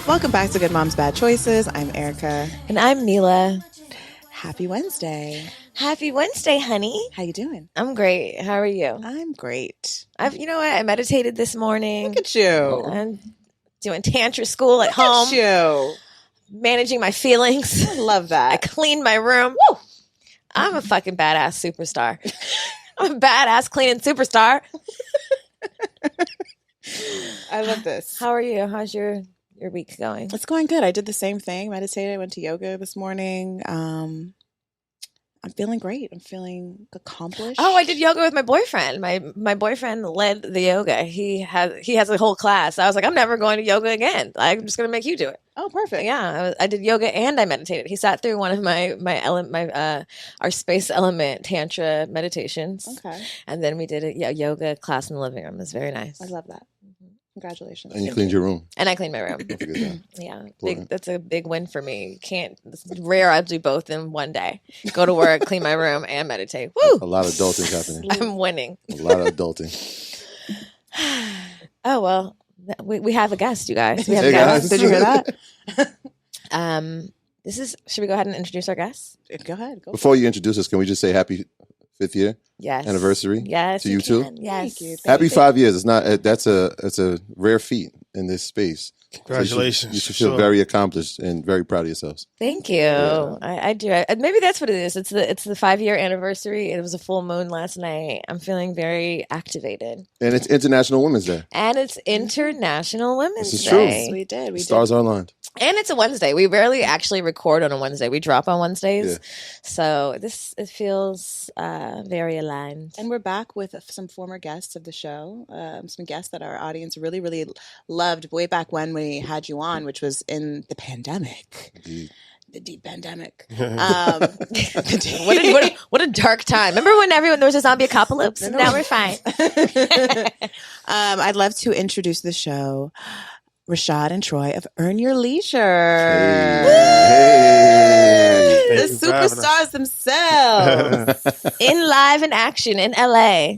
Welcome back to Good Moms, Bad Choices. I'm Erica. And I'm Milah. Happy Wednesday. Happy Wednesday, honey. How you doing? I'm great. How are you? I'm great. You know what? I meditated this morning. Look at you. I'm doing tantra school at home. Look at you. Managing my feelings. I love I that. cleaned my room. Woo! I'm a fucking badass superstar. I'm a badass cleaning superstar. I love this. How are you? How's your week going? It's going good. I did the same thing. Meditated. I went to yoga this morning. I'm feeling great. I'm feeling accomplished. Oh, I did yoga with my boyfriend. My boyfriend led the yoga. He has a whole class. I was like, I'm never going to yoga again. I'm just going to make you do it. Oh, perfect. Yeah, I did yoga and I meditated. He sat through one of our space element tantra meditations. Okay. And then we did a yoga class in the living room. It was very nice. I love that. Congratulations. And you cleaned your room. And I cleaned my room. Don't forget that. Yeah, that's a big win for me. It's rare I do both in one day. Go to work, clean my room, and meditate. Woo! A lot of adulting happening. I'm winning. A lot of adulting. Oh, well, we have a guest, you guys. We have Hey, a guest. guys. Did you hear that? Should we go ahead and introduce our guest? Go ahead. Go. Before you introduce us, can we just say happy 5th year Yes. anniversary? Yes. To you too? can. Yes. Thank you. Happy 5 years. It's not. That's a rare feat in this space. Congratulations. So you should feel very accomplished and very proud of yourselves. Thank you. Yeah. I do. Maybe that's what it is. It's the 5-year anniversary. It was a full moon last night. I'm feeling very activated. And it's International Women's Day. And it's International Women's This is true. Day. We did. We Stars are aligned. And it's a Wednesday. We rarely actually record on a Wednesday. We drop on Wednesdays. Yeah. So it feels very aligned. And we're back with some former guests of the show, some guests that our audience really, really loved way back when we had you on, which was in the pandemic. Indeed. The deep pandemic. What a dark time. Remember when there was a zombie apocalypse? And now we're fine. I'd love to introduce the show, Rashad and Troy of Earn Your Leisure. Hey. The Thank you for having us. superstars themselves. Live in action in LA.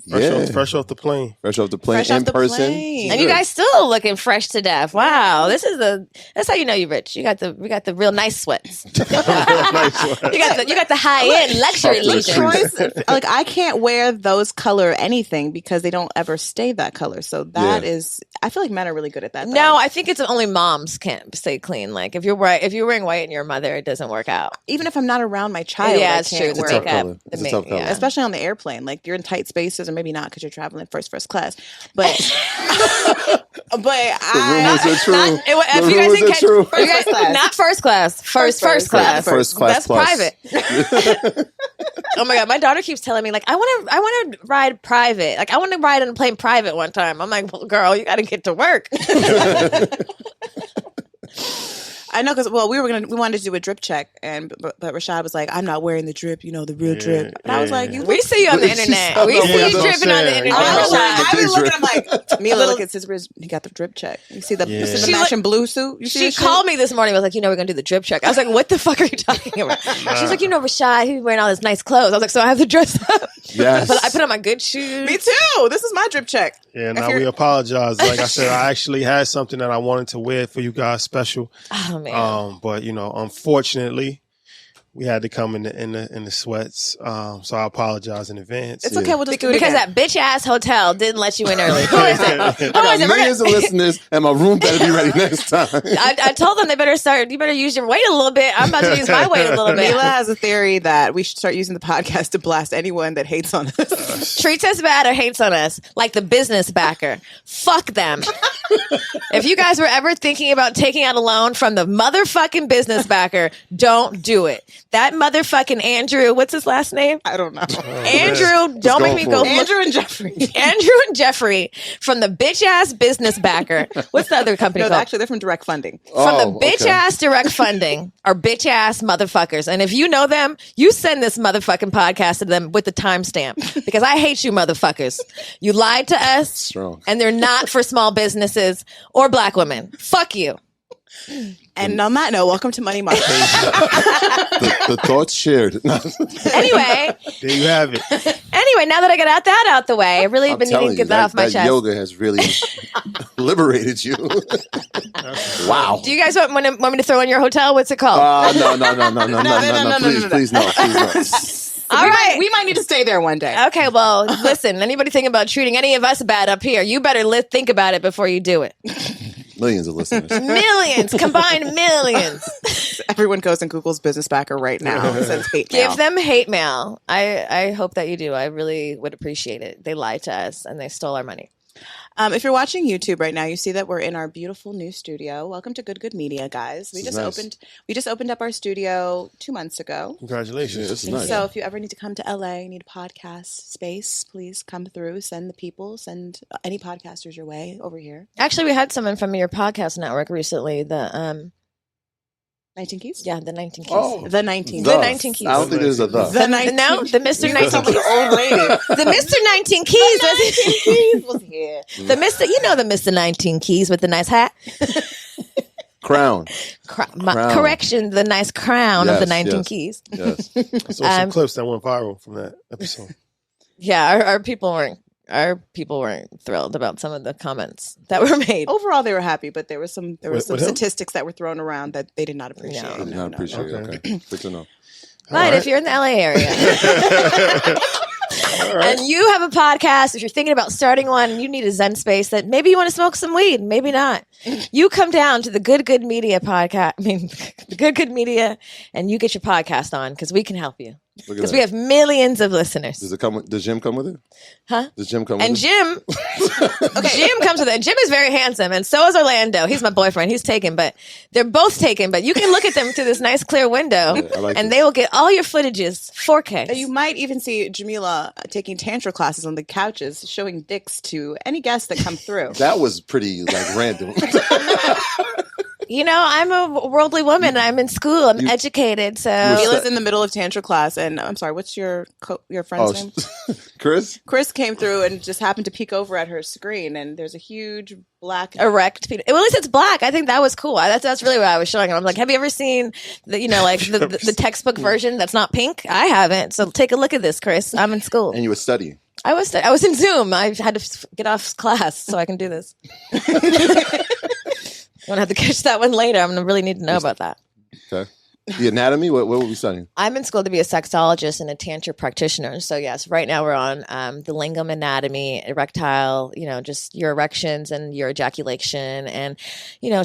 Fresh off the plane. Fresh off the plane Fresh off in the person. plane. And you guys still looking fresh to death. Wow. That's how you know you're rich. We got the real nice sweats. You got the high end luxury Up to the leisure. crease. Troy's, like, I can't wear those color anything because they don't ever stay that color. So that is, I feel like men are really good at that. though. No, I think it's only moms can't stay clean. Like if you're wearing white and you're a mother, it doesn't work out. even if I'm not around my child, Yeah, I it's can't true. The wear tough it. makeup. color. The It's a tough color. yeah. Especially on the airplane, like you're in tight spaces, or maybe not because you're traveling first class. But The rumors are true. If The you guys rumors didn't are catch, true. you guys, class. not first class, first class. First class That's plus. private. Oh my god, my daughter keeps telling me like I want to ride private. Like I want to ride on a plane private one time. I'm like, well, girl, you got to get to work. I know, because we wanted to do a drip check, but Rashad was like, I'm not wearing the drip, the real drip. And I was like, We see you on the internet. We see you dripping on the internet. I was Big looking, drip. I'm like, Mila, look at his wrist. He got the drip check. You see the She matching blue suit? You see She this shit? called me this morning. Was like, we're gonna do the drip check. I was like, what the fuck are you talking about? She's like, Rashad, he's wearing all his nice clothes. I was like, so I have to dress up. Yes. But I put on my good shoes. Me too. This is my drip check. Yeah, If now you're- we apologize. Like I said, I actually had something that I wanted to wear for you guys special. Oh man. But unfortunately, we had to come in the sweats. So I apologize in advance. It's okay. We'll just do it Because again. that bitch ass hotel didn't let you in early. Who is it? I Who is got it? millions of listeners, and my room better be ready next time. I told them you better use your weight a little bit. I'm about to use my weight a little bit. Mila has a theory that we should start using the podcast to blast anyone that hates on us. Treats us bad or hates on us, like the business backer. Fuck them. If you guys were ever thinking about taking out a loan from the motherfucking business backer, don't do it. That motherfucking Andrew, what's his last name? I don't know. Andrew, don't make me go look. Andrew and Jeffrey. Andrew and Jeffrey from the bitch ass business backer. What's the other company No, called? actually, they're from direct funding. From the Oh, bitch okay. ass direct funding are bitch ass motherfuckers. And if you know them, you send this motherfucking podcast to them with the timestamp because I hate you motherfuckers. You lied to us Strong. and they're not for small businesses or black women. Fuck you. And on that note, welcome to Money Market. The thoughts shared. Anyway, There you have it. anyway, now that I got that out the way, I've really I'm been needing telling to you, get that off my that chest. yoga has really liberated you. Wow. Do you guys want me to throw in your hotel? What's it called? No. Please, no. All right. We might need to stay there one day. Okay, well, listen, anybody thinking about treating any of us bad up here, you better think about it before you do it. Millions of listeners. Millions, combined millions. Everyone goes and Googles business backer right now. It says hate mail. Give them hate mail. I hope that you do. I really would appreciate it. They lied to us and they stole our money. If you're watching YouTube right now, you see that we're in our beautiful new studio. Welcome to Good Media, guys. We just opened up our studio 2 months ago. Congratulations. Yeah, this is nice. So if you ever need to come to LA, need a podcast space, please come through. Send any podcasters your way over here. Actually, we had someone from your podcast network recently. The 19 Keys? Yeah, the 19 Keys. Oh, The 19 The Keys. 19 Keys. I don't think there's a the. The 19 No, the Mr. 19 sound like Keys. an old lady. The Mr. 19 Keys. Keys was here. The Mr. 19 Keys with the nice hat. Crown. Crown. Correction, the nice crown of the 19 Keys. Yes. I saw some clips that went viral from that episode. Yeah, our people weren't thrilled about some of the comments that were made. Overall, they were happy, but there were some With him? statistics that were thrown around that they did not appreciate. No. I did not appreciate it. Okay. Good to know. But if you're in the LA area and you have a podcast, if you're thinking about starting one and you need a Zen space that maybe you want to smoke some weed, maybe not, you come down to the Good Media podcast. The Good Media, and you get your podcast on because we can help you. Because we have millions of listeners. Does Jim come with it? Huh? Does Jim come with And it? Jim, Jim comes with it. Jim is very handsome, and so is Orlando. He's my boyfriend. He's taken, but they're both taken. But you can look at them through this nice clear window, and they will get all your footages 4K. And you might even see Jamila taking tantra classes on the couches, showing dicks to any guests that come through. That was pretty random. You know, I'm a worldly woman. I'm in school. I'm educated. So Jamila's in the middle of tantra class, and I'm sorry, what's your friend's name? Chris? Chris came through and just happened to peek over at her screen, and there's a huge black erect penis. Well, at least it's black. I think that was cool. That's really what I was showing him. I'm like, have you ever seen the textbook version that's not pink? I haven't. So take a look at this, Chris. I'm in school. And you were studying. I was in Zoom. I had to get off class so I can do this. I'm going to have to catch that one later. I'm going to really need to know about that. Okay. The anatomy? What were we studying? I'm in school to be a sexologist and a tantra practitioner. So yes, right now we're on the lingam anatomy, erectile, just your erections and your ejaculation and,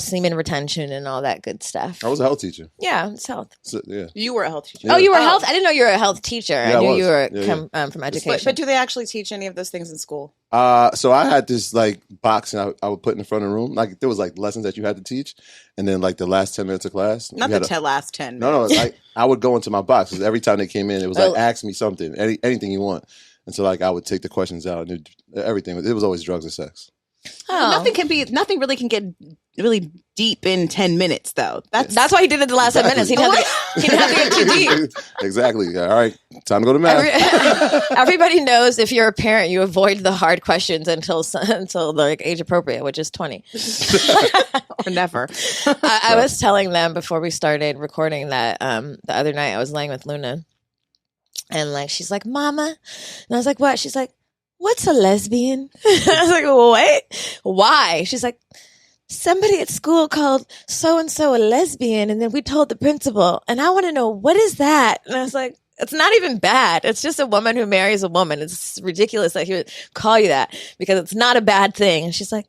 semen retention and all that good stuff. I was a health teacher. Yeah, it's health. So, yeah. You were a health teacher. Yeah. Oh, you were health? I didn't know you were a health teacher. Yeah, I knew was. you were from education. But do they actually teach any of those things in school? So I had this box and I would put in the front of the room. There was lessons that you had to teach, and then the last 10 minutes of class. Not the last 10 minutes. No. I would go into my box because every time they came in, it was Oh. ask me something, anything you want. And so I would take the questions out and everything. It was always drugs and sex. Oh. Nothing really can get really deep in 10 minutes though. That's why he did it the last 10 minutes. He didn't have to get too deep. Exactly. All right. Time to go to math. Everybody knows if you're a parent, you avoid the hard questions until age appropriate, which is 20. Or never. I was telling them before we started recording that the other night I was laying with Luna and she's like, Mama. And I was like, what? She's like, what's a lesbian? I was like, what? Why? She's like, somebody at school called so-and-so a lesbian, and then we told the principal, and I want to know, what is that? And I was like, it's not even bad. It's just a woman who marries a woman. It's ridiculous that he would call you that because it's not a bad thing. And she's like,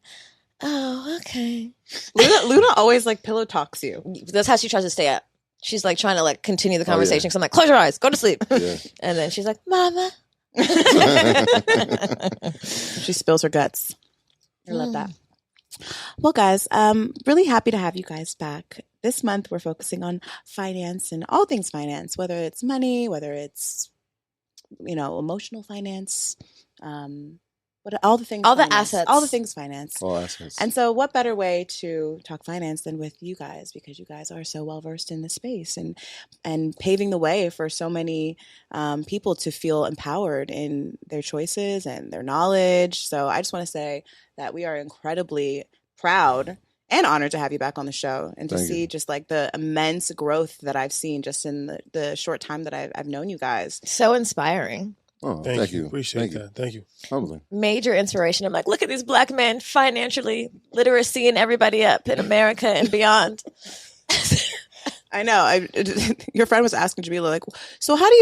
oh, okay. Luna always pillow talks you. That's how she tries to stay up. She's trying to continue the conversation. So I'm like, close your eyes, go to sleep. Yeah. And then she's like, Mama. She spills her guts. I love that. Well, guys, really happy to have you guys back. This month, we're focusing on finance and all things finance, whether it's money, whether it's, emotional finance, all the things, all finance, the assets, all the things finance. All assets. And so what better way to talk finance than with you guys, because you guys are so well versed in the space and paving the way for so many people to feel empowered in their choices and their knowledge. So I just want to say that we are incredibly proud and honored to have you back on the show and to see just the immense growth that I've seen just in the short time that I've known you guys. So inspiring. Oh, Thank you. Appreciate Thank that. you. Thank you. Humbling. Major inspiration. I'm like, look at these black men financially literacy and everybody up in America and beyond. I know. Your friend was asking Jamila, like, so how do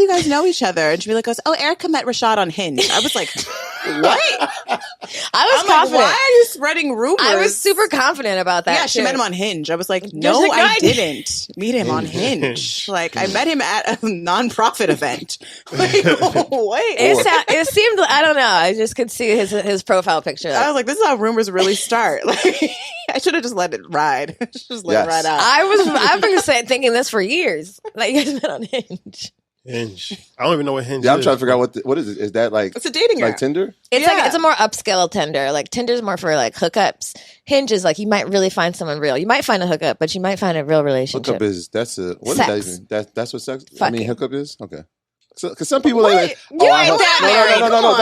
you guys know each other? And Jamila goes, oh, Erica met Rashad on Hinge. I was like, what? I was I'm confident. like, why are you spreading rumors? I was super confident about that. Yeah, she too. met him on Hinge. I was like, Just no, like, no, I I didn't meet him on Hinge. Like, I met him at a nonprofit event. Like, wait. It seemed, I don't know. I just could see his profile picture. I was like, this is how rumors really start. Like, I should have just let it ride. Just let it ride out. I've been thinking this for years. Like, you guys met on Hinge. Hinge. I don't even know what Hinge is. Yeah, I'm trying to figure out what is it? Is that like It's a dating like app. Tinder? It's like, it's a more upscale Tinder. Like, Tinder's more for like hookups. Hinge is like, you might really find someone real. You might find a hookup, but you might find a real relationship. Hookup is that's a what Sex. is that even? That's what sex. I Fucking. mean, hookup is okay. So, because some people Wait, like, you ain't that married. no.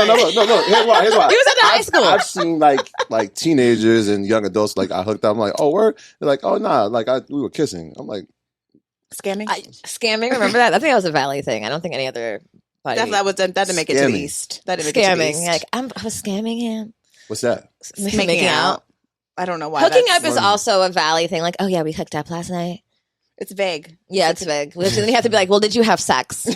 Here's why. You was at high school. I've seen like teenagers and young adults like I hooked up. I'm like, oh word. They're like, oh nah, like we were kissing. I'm like, Scamming? Scamming, remember that? I think that was a Valley thing. I don't think any other body. That didn't make it to the Scamming. East. That didn't make it to the Scamming. East. Like, I was scamming him. what's that? Making out. I don't know why. Hooking that's- up is funny. also a Valley thing. Like, oh yeah, we hooked up last night. It's vague. Yeah, it's vague. Which then you have to be like, well, did you have sex?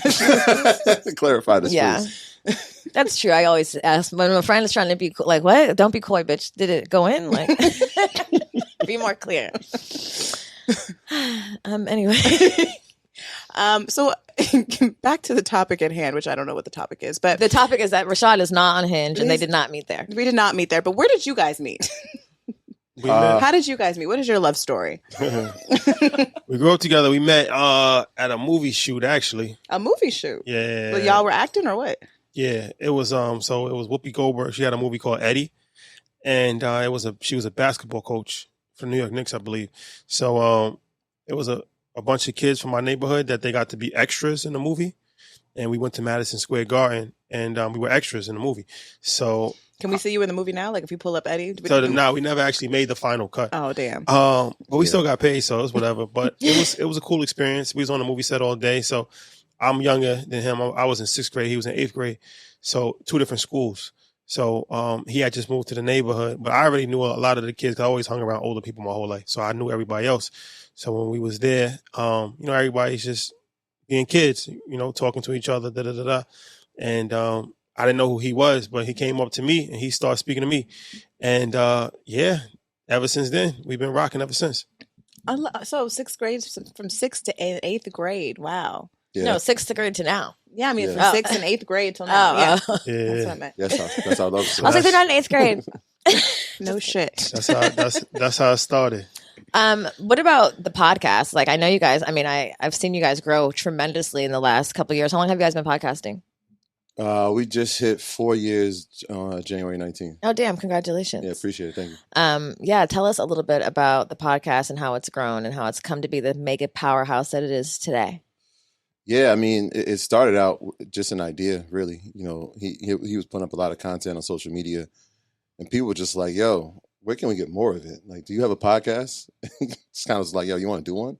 Clarify this, Yeah. please. That's true. I always ask when my friend is trying to be cool, like, what? Don't be coy, bitch. Did it go in? Like, be more clear. Anyway. So back to the topic at hand, which I don't know what the topic is, but The topic is that Rashad is not on Hinge and they did not meet there. we did not meet there. But where did you guys meet? We met. How did you guys meet? What is your love story? We grew up together. We met at a movie shoot, actually. A movie shoot. Yeah. Well, y'all were acting or what? Yeah. It was so it was Whoopi Goldberg. She had a movie called Eddie. And she was a basketball coach for the New York Knicks, I believe. So it was a bunch of kids from my neighborhood that they got to be extras in the movie. And we went to Madison Square Garden and we were extras in the movie. So Can we see you in the movie now? Like if you pull up Eddie? no, we never actually made the final cut. Oh, damn. But we still got paid, so it was whatever. But it was a cool experience. We was on the movie set all day. So I'm younger than him. I was in 6th grade. He was in 8th grade. So 2 different schools. So he had just moved to the neighborhood, but I already knew a lot of the kids. I always hung around older people my whole life, so I knew everybody else. So when we was there, everybody's just being kids, talking to each other, and I didn't know who he was, but he came up to me and he started speaking to me, and ever since then we've been rocking ever since. So 6th grade, from 6th to 8th grade. Wow. Yeah. No, 6th grade to now. Yeah, I mean, Yeah. from 6th and 8th grade till now. Oh, Yeah. oh. Yeah, That's what I meant. That's how love I was like, they're not in 8th grade. No shit. that's how it started. What about the podcast? Like, I know you guys, I've seen you guys grow tremendously in the last couple of years. How long have you guys been podcasting? We just hit 4 years January 19th. Oh, damn. Congratulations. Yeah, appreciate it. Thank you. Yeah, tell us a little bit about the podcast and how it's grown and how it's come to be the mega powerhouse that it is today. Yeah, I mean, it started out just an idea, really. He was putting up a lot of content on social media, and people were just like, "Yo, where can we get more of it? Like, do you have a podcast?" It's kind of like, "Yo, you want to do one?"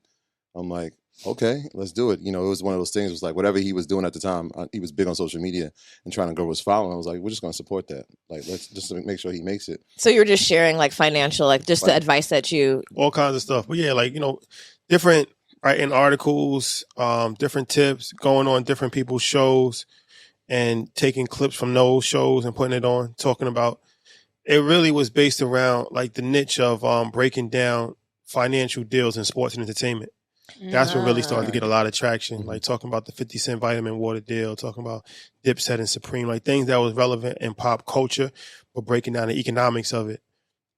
I'm like, "Okay, let's do it." It was one of those things. It was like whatever he was doing at the time. He was big on social media and trying to grow his following. I was like, "We're just going to support that. Like, let's just make sure he makes it." So you were just sharing like financial, like just the Right. advice that you. All kinds of stuff. But yeah, different writing articles, different tips, going on different people's shows and taking clips from those shows and putting it on, talking about it really was based around like the niche of breaking down financial deals in sports and entertainment. That's what really started to get a lot of traction. Like talking about the 50 Cent vitamin water deal, talking about Dipset and Supreme, like things that was relevant in pop culture, but breaking down the economics of it.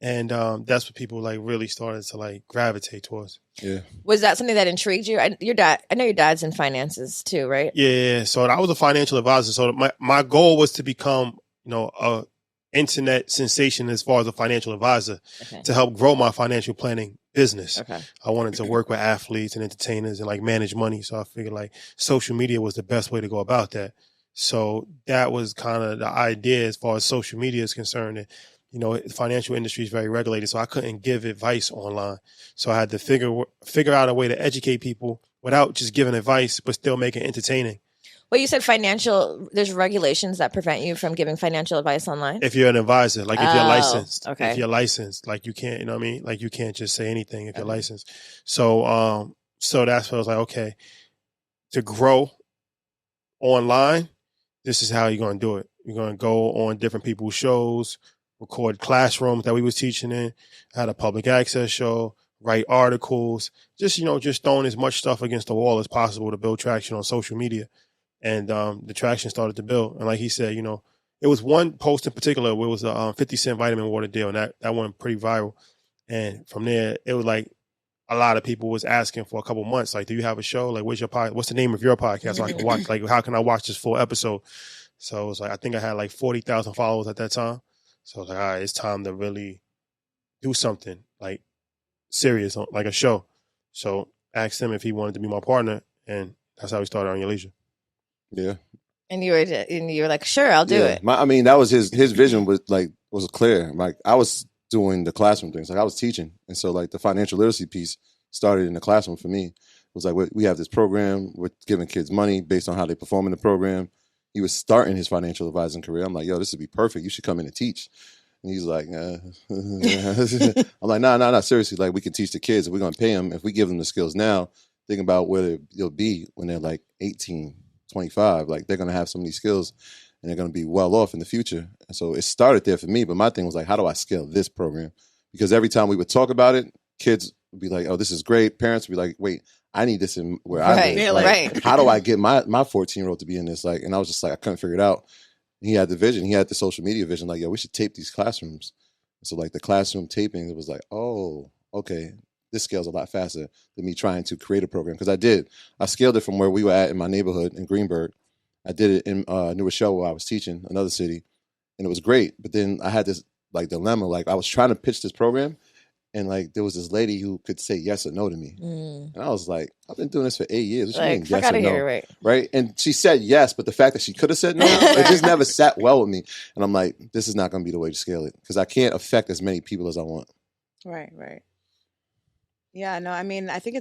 And that's what people like really started to like gravitate towards. Yeah. Was that something that intrigued you? I know your dad's in finances too, right? Yeah. So I was a financial advisor. So my goal was to become, a internet sensation as far as a financial advisor to help grow my financial planning business. Okay. I wanted to work with athletes and entertainers and like manage money. So I figured like social media was the best way to go about that. So that was kind of the idea as far as social media is concerned. And, the financial industry is very regulated, so I couldn't give advice online. So I had to figure out a way to educate people without just giving advice, but still make it entertaining. Well, you said there's regulations that prevent you from giving financial advice online. If you're an advisor, like if you're licensed, okay. If you're licensed, like you can't, you know what I mean? Like you can't just say anything if you're licensed. So, so that's what I was like, okay, to grow online, this is how you're going to do it. You're going to go on different people's shows, record classrooms that we was teaching in, had a public access show, write articles, just, you know, just throwing as much stuff against the wall as possible to build traction on social media. And the traction started to build. And like he said, you know, it was one post in particular where it was a 50-cent vitamin water deal, and that went pretty viral. And from there, it was like a lot of people was asking for a couple months, like, do you have a show? Like, what's the name of your podcast? So I can watch, like, how can I watch this full episode? So it was like, I think I had like 40,000 followers at that time. So I was like, all right, it's time to really do something like serious, like a show. So I asked him if he wanted to be my partner, and that's how we started On Your Leisure. Yeah. And you were like, sure, I'll do it. I mean, that was his vision was clear. Like I was doing the classroom things, like I was teaching, and so like the financial literacy piece started in the classroom for me. It was like we have this program, we're giving kids money based on how they perform in the program. He was starting his financial advising career. I'm like, yo, this would be perfect. You should come in and teach. And he's like, I'm like, nah, seriously. Like, we can teach the kids. If we're going to pay them, if we give them the skills now, think about where they'll be when they're like 18, 25. Like, they're going to have some of these skills, and they're going to be well off in the future. And so it started there for me. But my thing was like, how do I scale this program? Because every time we would talk about it, kids would be like, oh, this is great. Parents would be like, wait, I need this in where I live. Yeah, like, right. How do I get my 14-year-old to be in this? Like, and I was just like, I couldn't figure it out. He had the vision. He had the social media vision. Like, yo, we should tape these classrooms. So like the classroom taping, it was like, oh, okay, this scales a lot faster than me trying to create a program. Because I scaled it from where we were at in my neighborhood in Greenburgh. I did it in New Rochelle where I was teaching, another city, and it was great. But then I had this like dilemma. Like I was trying to pitch this program, and like there was this lady who could say yes or no to me. And I was like, I've been doing this for 8 years. What like, you mean, fuck yes out or of no? here, Right? And she said yes, but the fact that she could have said no, it just never sat well with me. And I'm like, this is not going to be the way to scale it, because I can't affect as many people as I want. Right. Yeah, no, I mean, I think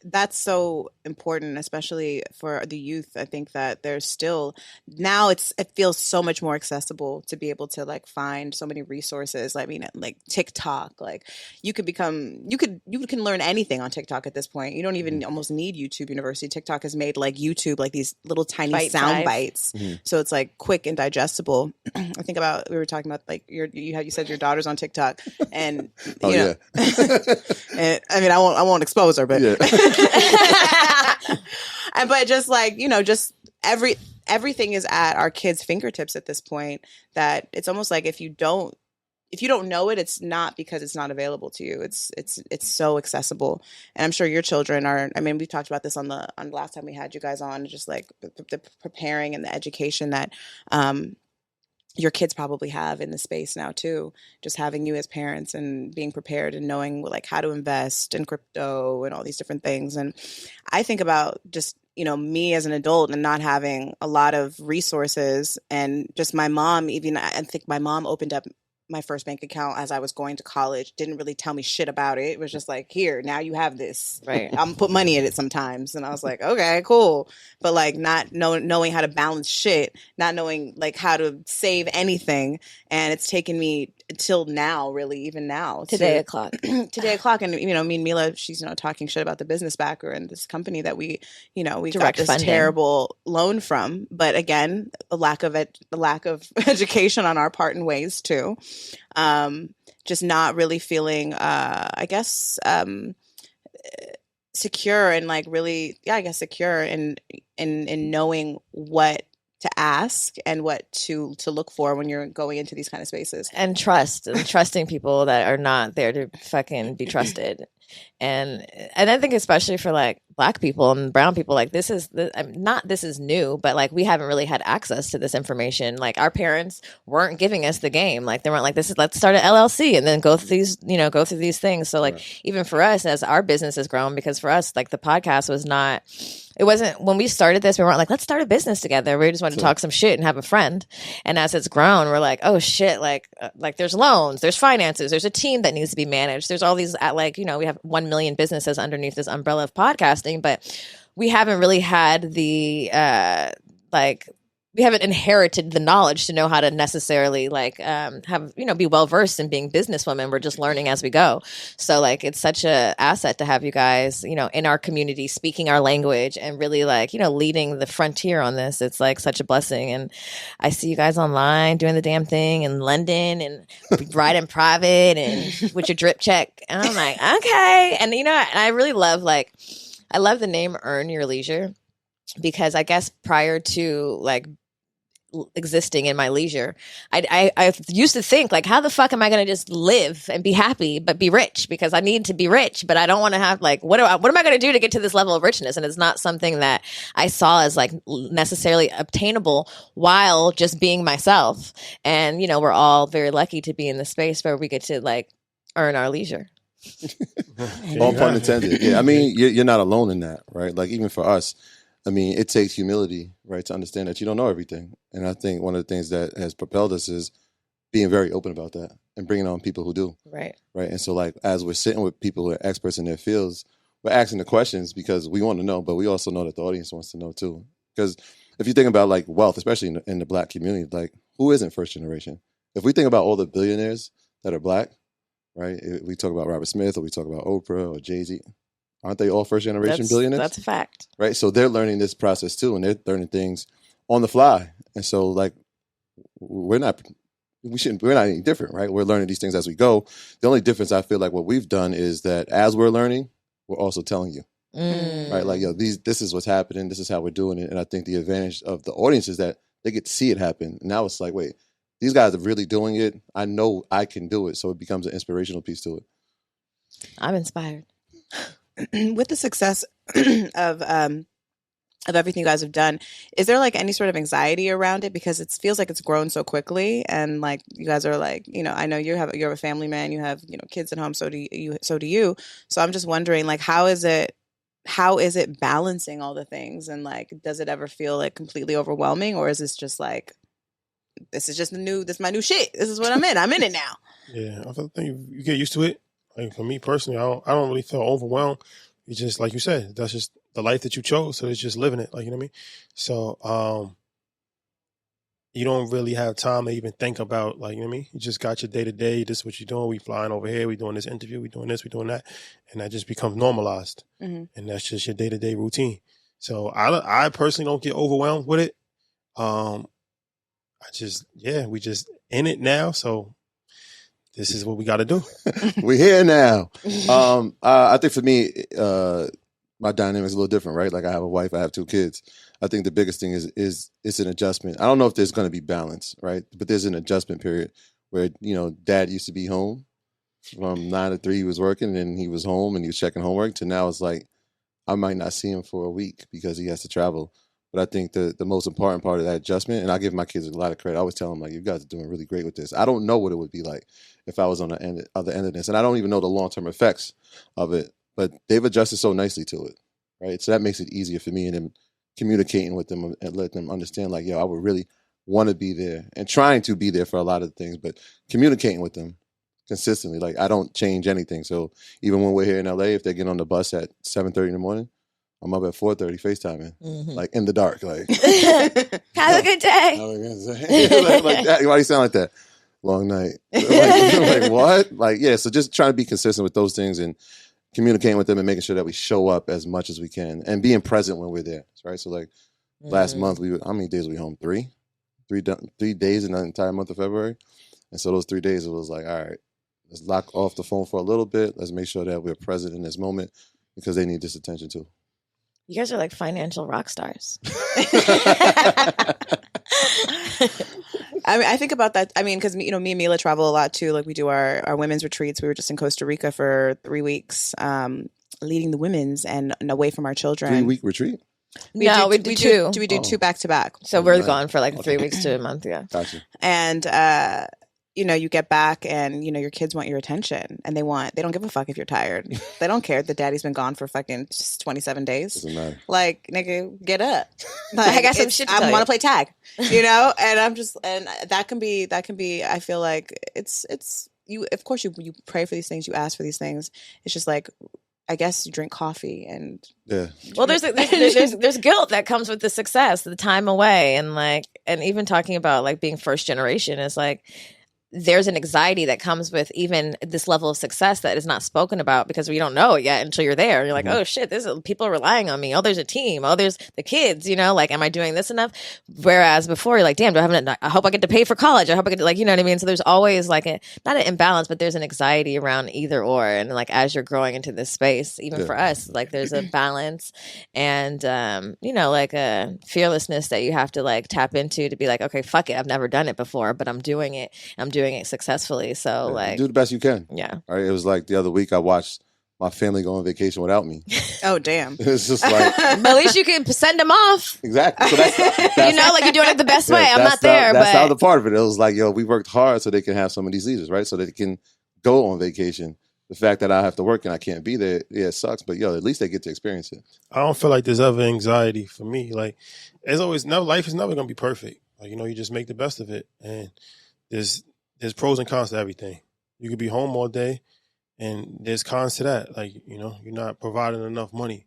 that's so important, especially for the youth. I think that there's still, now it feels so much more accessible to be able to like find so many resources. I mean, like TikTok, like you can learn anything on TikTok at this point. You don't even almost need YouTube University. TikTok has made like YouTube, like these little tiny sound bites. So it's like quick and digestible. I think we were talking about like you said your daughter's on TikTok, and you know, and I mean, I won't expose her, but but just like, you know, just everything is at our kids' fingertips at this point, that it's almost like if you don't know it, it's not because it's not available to you. It's so accessible. And I'm sure your children are, I mean, we talked about this on the last time we had you guys on, just like the preparing and the education that your kids probably have in the space now too, just having you as parents and being prepared and knowing like how to invest in crypto and all these different things. And I think about just, you know, me as an adult and not having a lot of resources, and just my mom, even I think my mom opened up my first bank account as I was going to college, didn't really tell me shit about it. It was just like, here, now you have this. Right. I'm gonna put money in it sometimes. And I was like, okay, cool. But like not knowing how to balance shit, not knowing like how to save anything. And it's taken me until now, really, even now. Today o'clock. And, you know, me and Milah, she's, you know, talking shit about the business backer and this company that we got this terrible loan from. But again, a lack of education on our part in ways too. Just not really feeling, I guess, secure and like really, secure in knowing what to ask and what to look for when you're going into these kind of spaces. And trusting people that are not there to fucking be trusted. And I think especially for like Black people and brown people, like this is new, but like we haven't really had access to this information. Like our parents weren't giving us the game. Like they weren't like, let's start an LLC and then go through these things. So like even for us, as our business has grown, because for us, like the podcast wasn't when we started this, we weren't like, let's start a business together. We just wanted to talk some shit and have a friend. And as it's grown, we're like, oh shit, like there's loans, there's finances, there's a team that needs to be managed. There's all these we have 1 million businesses underneath this umbrella of podcasting, but we haven't really had the like we haven't inherited the knowledge to know how to necessarily like have be well versed in being businesswomen. We're just learning as we go. So like it's such a asset to have you guys in our community speaking our language and really like leading the frontier on this. It's like such a blessing. And I see you guys online doing the damn thing in London and riding private and with your drip check, and I'm like, okay. And and I really love I love the name Earn Your Leisure, because I guess prior to like existing in my leisure, I used to think like, how the fuck am I going to just live and be happy but be rich, because I need to be rich, but I don't want to have like what am I going to do to get to this level of richness? And it's not something that I saw as like necessarily obtainable while just being myself. And we're all very lucky to be in the space where we get to like earn our leisure. All pun intended. Yeah, I mean, you're not alone in that, right? Like even for us, I mean, it takes humility, right, to understand that you don't know everything. And I think one of the things that has propelled us is being very open about that and bringing on people who do. Right. Right. And so like as we're sitting with people who are experts in their fields, we're asking the questions because we want to know, but we also know that the audience wants to know too. Because if you think about like wealth, especially in the Black community, like who isn't first generation? If we think about all the billionaires that are Black, right? If we talk about Robert Smith or we talk about Oprah or Jay-Z, aren't they all first generation billionaires? That's a fact. Right. So they're learning this process too, and they're learning things on the fly. And so like we're not any different, right? We're learning these things as we go. The only difference I feel like what we've done is that as we're learning, we're also telling you. Right. Like, this is what's happening, this is how we're doing it. And I think the advantage of the audience is that they get to see it happen. And now it's like, wait, these guys are really doing it. I know I can do it. So it becomes an inspirational piece to it. I'm inspired. With the success of everything you guys have done, is there like any sort of anxiety around it? Because it feels like it's grown so quickly, and like you guys are like, I know you're a family man, you have kids at home, so do you. So I'm just wondering, like, how is it balancing all the things, and like, does it ever feel like completely overwhelming, or is this just like, this is my new shit, this is what I'm in it now? Yeah, I think you get used to it. Like for me personally, I don't really feel overwhelmed. It's just like you said, that's just the life that you chose. So it's just living it. Like, you know what I mean? So you don't really have time to even think about, like, you know what I mean? You just got your day to day. This is what you're doing. We flying over here. We doing this interview. We doing this. We doing that. And that just becomes normalized. Mm-hmm. And that's just your day to day routine. So I personally don't get overwhelmed with it. We just in it now. So this is what we got to do. We're here now. I think for me, my dynamic is a little different, right? Like I have a wife, I have 2 kids. I think the biggest thing is it's an adjustment. I don't know if there's going to be balance, right? But there's an adjustment period where, dad used to be home from 9 to 3. He was working and he was home and he was checking homework, to now it's like, I might not see him for a week because he has to travel. But I think the most important part of that adjustment, and I give my kids a lot of credit, I always tell them, like, you guys are doing really great with this. I don't know what it would be like if I was on the other end of this. And I don't even know the long-term effects of it. But they've adjusted so nicely to it, right? So that makes it easier for me, and then communicating with them and let them understand, like, I would really want to be there and trying to be there for a lot of things, but communicating with them consistently. Like, I don't change anything. So even when we're here in LA, if they get on the bus at 7:30 in the morning, I'm up at 4:30 FaceTiming, like in the dark. Like, have a good day. Like that. Why do you sound like that? Long night. Like what? Like, yeah. So just trying to be consistent with those things and communicating with them and making sure that we show up as much as we can and being present when we're there. Right. So like last month, how many days were we home? 3 days in the entire month of February. And so those 3 days, it was like, all right, let's lock off the phone for a little bit. Let's make sure that we're present in this moment because they need this attention too. You guys are like financial rock stars. I mean, I think about that. I mean, because me and Milah travel a lot too. Like we do our women's retreats. We were just in Costa Rica for 3 weeks, leading the women's and away from our children. 3-week retreat? We do 2. We do 2 back to back. So we're gone for like 3 weeks to a month. Yeah. Gotcha. And you get back and, your kids want your attention and they don't give a fuck if you're tired. They don't care that daddy's been gone for fucking 27 days. Doesn't matter. Like, nigga, get up. Like, I got some shit to tell you. I want to play tag, and I'm just, and that can be, I feel like it's you, of course you pray for these things, you ask for these things. It's just like, I guess you drink coffee and Yeah. Well, there's guilt that comes with the success, the time away, and even talking about like being first generation is like there's an anxiety that comes with even this level of success that is not spoken about because we don't know it yet until you're there. You're like, oh shit, people are relying on me. Oh, there's a team. Oh, there's the kids. Like, am I doing this enough? Whereas before, you're like, damn, do I have enough? I hope I get to pay for college. I hope I get to, like, you know what I mean. So there's always like not an imbalance, but there's an anxiety around either or. And like as you're growing into this space, even for us, like there's a balance and like a fearlessness that you have to like tap into to be like, okay, fuck it, I've never done it before, but I'm doing it. I'm doing it successfully. So like do the best you can. Yeah. All right. It was like the other week I watched my family go on vacation without me. Oh damn. It's just like but at least you can send them off. Exactly. So that's like you're doing it the best way. I'm not there. That's but how the part of it. It was like, yo, we worked hard so they can have some of these leaders, right? So they can go on vacation. The fact that I have to work and I can't be there, yeah, it sucks. But yo, at least they get to experience it. I don't feel like there's ever anxiety for me. Like, there's always life is never gonna be perfect. Like, you just make the best of it. And there's pros and cons to everything. You could be home all day, and there's cons to that. Like, you're not providing enough money,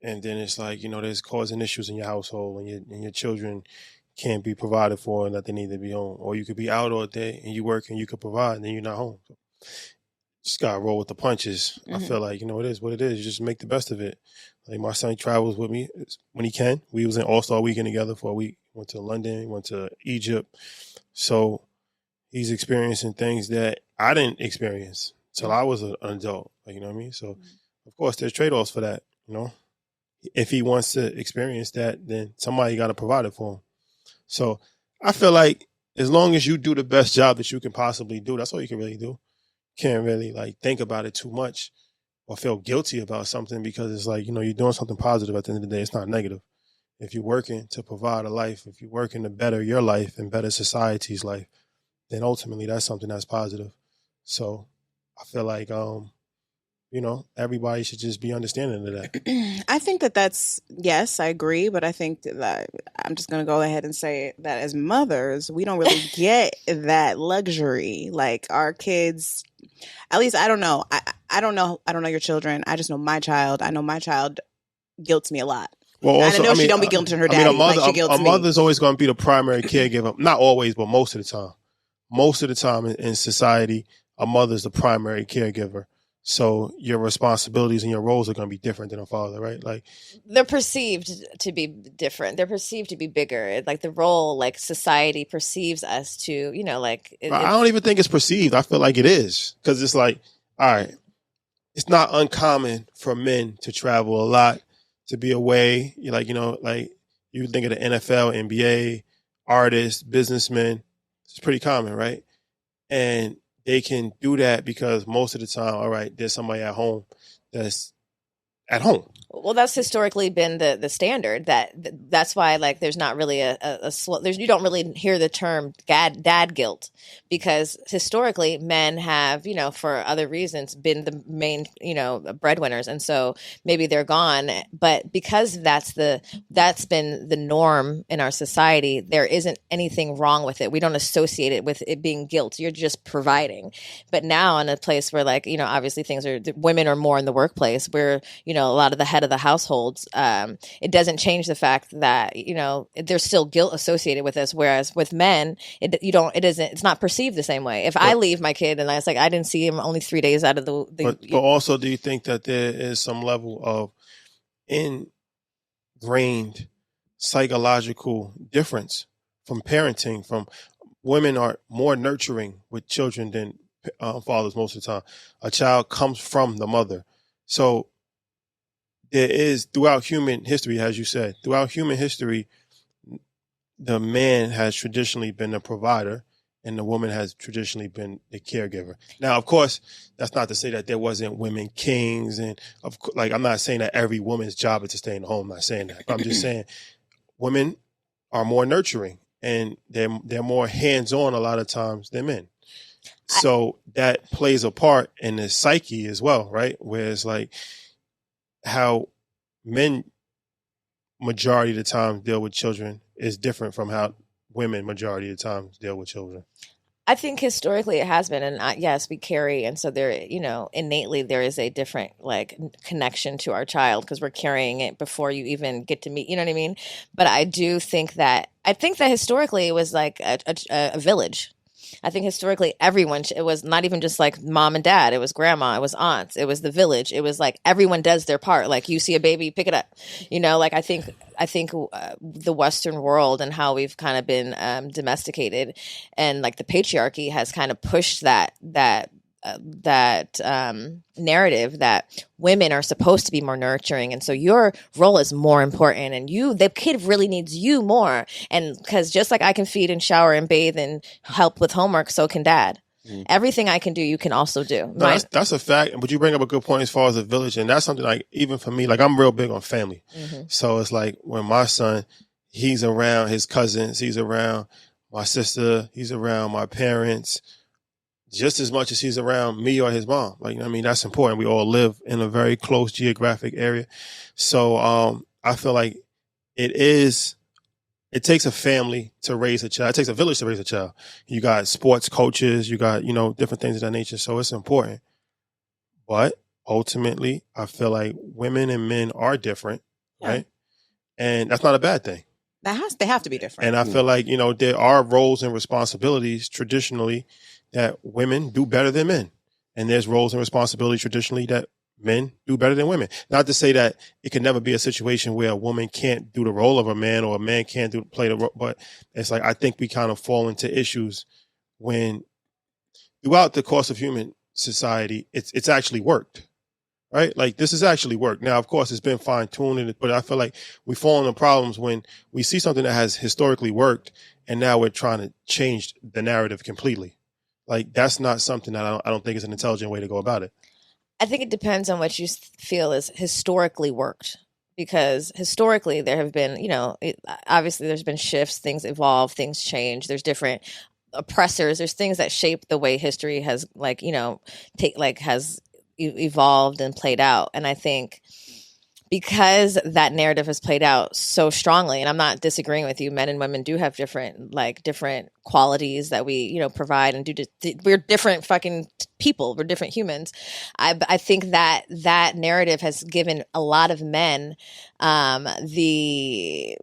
and then it's like there's causing issues in your household, and your children can't be provided for, and that they need to be home. Or you could be out all day and you work and you could provide, and then you're not home. So just gotta roll with the punches. I feel like it is what it is. You just make the best of it. Like my son travels with me when he can. We was in All-Star Weekend together for a week. Went to London, went to Egypt. So he's experiencing things that I didn't experience till I was an adult. Like, you know what I mean? So of course there's trade-offs for that. If he wants to experience that, then somebody got to provide it for him. So I feel like as long as you do the best job that you can possibly do, that's all you can really do. Can't really like think about it too much or feel guilty about something because it's like, you're doing something positive at the end of the day. It's not negative. If you're working to provide a life, if you're working to better your life and better society's life, then ultimately that's something that's positive. So I feel like, everybody should just be understanding of that. I think that's, yes, I agree. But I think that I'm just going to go ahead and say that as mothers, we don't really get that luxury. Like our kids, at least I don't know. I don't know. I don't know your children. I just know my child. I know my child guilts me a lot. Well, also, I know she don't be guilting her daddy. A mother's always going to be the primary caregiver. Not always, but most of the time. Most of the time in society, a mother's the primary caregiver. So your responsibilities and your roles are going to be different than a father, right? Like they're perceived to be different. They're perceived to be bigger. Like the role, like society perceives us to, I don't even think it's perceived. I feel like it is because it's like, all right, it's not uncommon for men to travel a lot, to be away. You're like, like you think of the NFL, NBA, artists, businessmen. It's pretty common, right? And they can do that because most of the time, all right, there's somebody at home that's at home. Well, that's historically been the standard. That's why like there's not really you don't really hear the term dad guilt because historically men have for other reasons been the main breadwinners, and so maybe they're gone. But because that's been the norm in our society, there isn't anything wrong with it. We don't associate it with it being guilt. You're just providing. But now in a place where like obviously women are more in the workplace, where a lot of the head of the households, it doesn't change the fact that there's still guilt associated with this, whereas with men it's not perceived the same way. If I leave my kid and I was like I didn't see him only 3 days out of the but also, do you think that there is some level of ingrained psychological difference from parenting? From women are more nurturing with children than fathers most of the time. A child comes from the mother, so there is, throughout human history, as you said, the man has traditionally been the provider and the woman has traditionally been the caregiver. Now, of course, that's not to say that there wasn't women kings. And I'm not saying that every woman's job is to stay in the home. I'm not saying that. But I'm just saying women are more nurturing and they're more hands-on a lot of times than men. So that plays a part in the psyche as well, right? Where it's like, how men majority of the time deal with children is different from how women majority of the time deal with children. I think historically it has been, and yes, we carry, and so there, innately there is a different like connection to our child because we're carrying it before you even get to meet. You know what I mean? But I think that historically it was like a village. I think historically everyone, it was not even just like mom and dad, it was grandma, it was aunts, it was the village, it was like everyone does their part. Like you see a baby, pick it up, like I think the Western world and how we've kind of been domesticated, and like the patriarchy has kind of pushed that narrative that women are supposed to be more nurturing, and so your role is more important, and the kid really needs you more, and because just like I can feed and shower and bathe and help with homework, so can dad. Everything I can do, you can also do. No, that's a fact. But you bring up a good point as far as the village, and that's something like even for me, like I'm real big on family. So it's like when my son, he's around his cousins, he's around my sister, he's around my parents, just as much as he's around me or his mom. Like, I mean, that's important. We all live in a very close geographic area. So I feel like it takes a family to raise a child. It takes a village to raise a child. You got sports coaches, you got, different things of that nature. So it's important. But ultimately, I feel like women and men are different, right? And that's not a bad thing. They have to be different. And I feel like, there are roles and responsibilities traditionally that women do better than men. And there's roles and responsibilities traditionally that men do better than women. Not to say that it can never be a situation where a woman can't do the role of a man or a man can't play the role, but it's like I think we kind of fall into issues when throughout the course of human society, it's actually worked. Right? Like this has actually worked. Now, of course, it's been fine-tuned, but I feel like we fall into problems when we see something that has historically worked and now we're trying to change the narrative completely. Like that's not something that I don't think is an intelligent way to go about it. I think it depends on what you feel is historically worked, because historically there have been, obviously there's been shifts, things evolve, things change. There's different oppressors. There's things that shape the way history has has evolved and played out. And I think because that narrative has played out so strongly, and I'm not disagreeing with you, men and women do have different qualities that we, provide and do. We're different fucking people. We're different humans. I think that narrative has given a lot of men the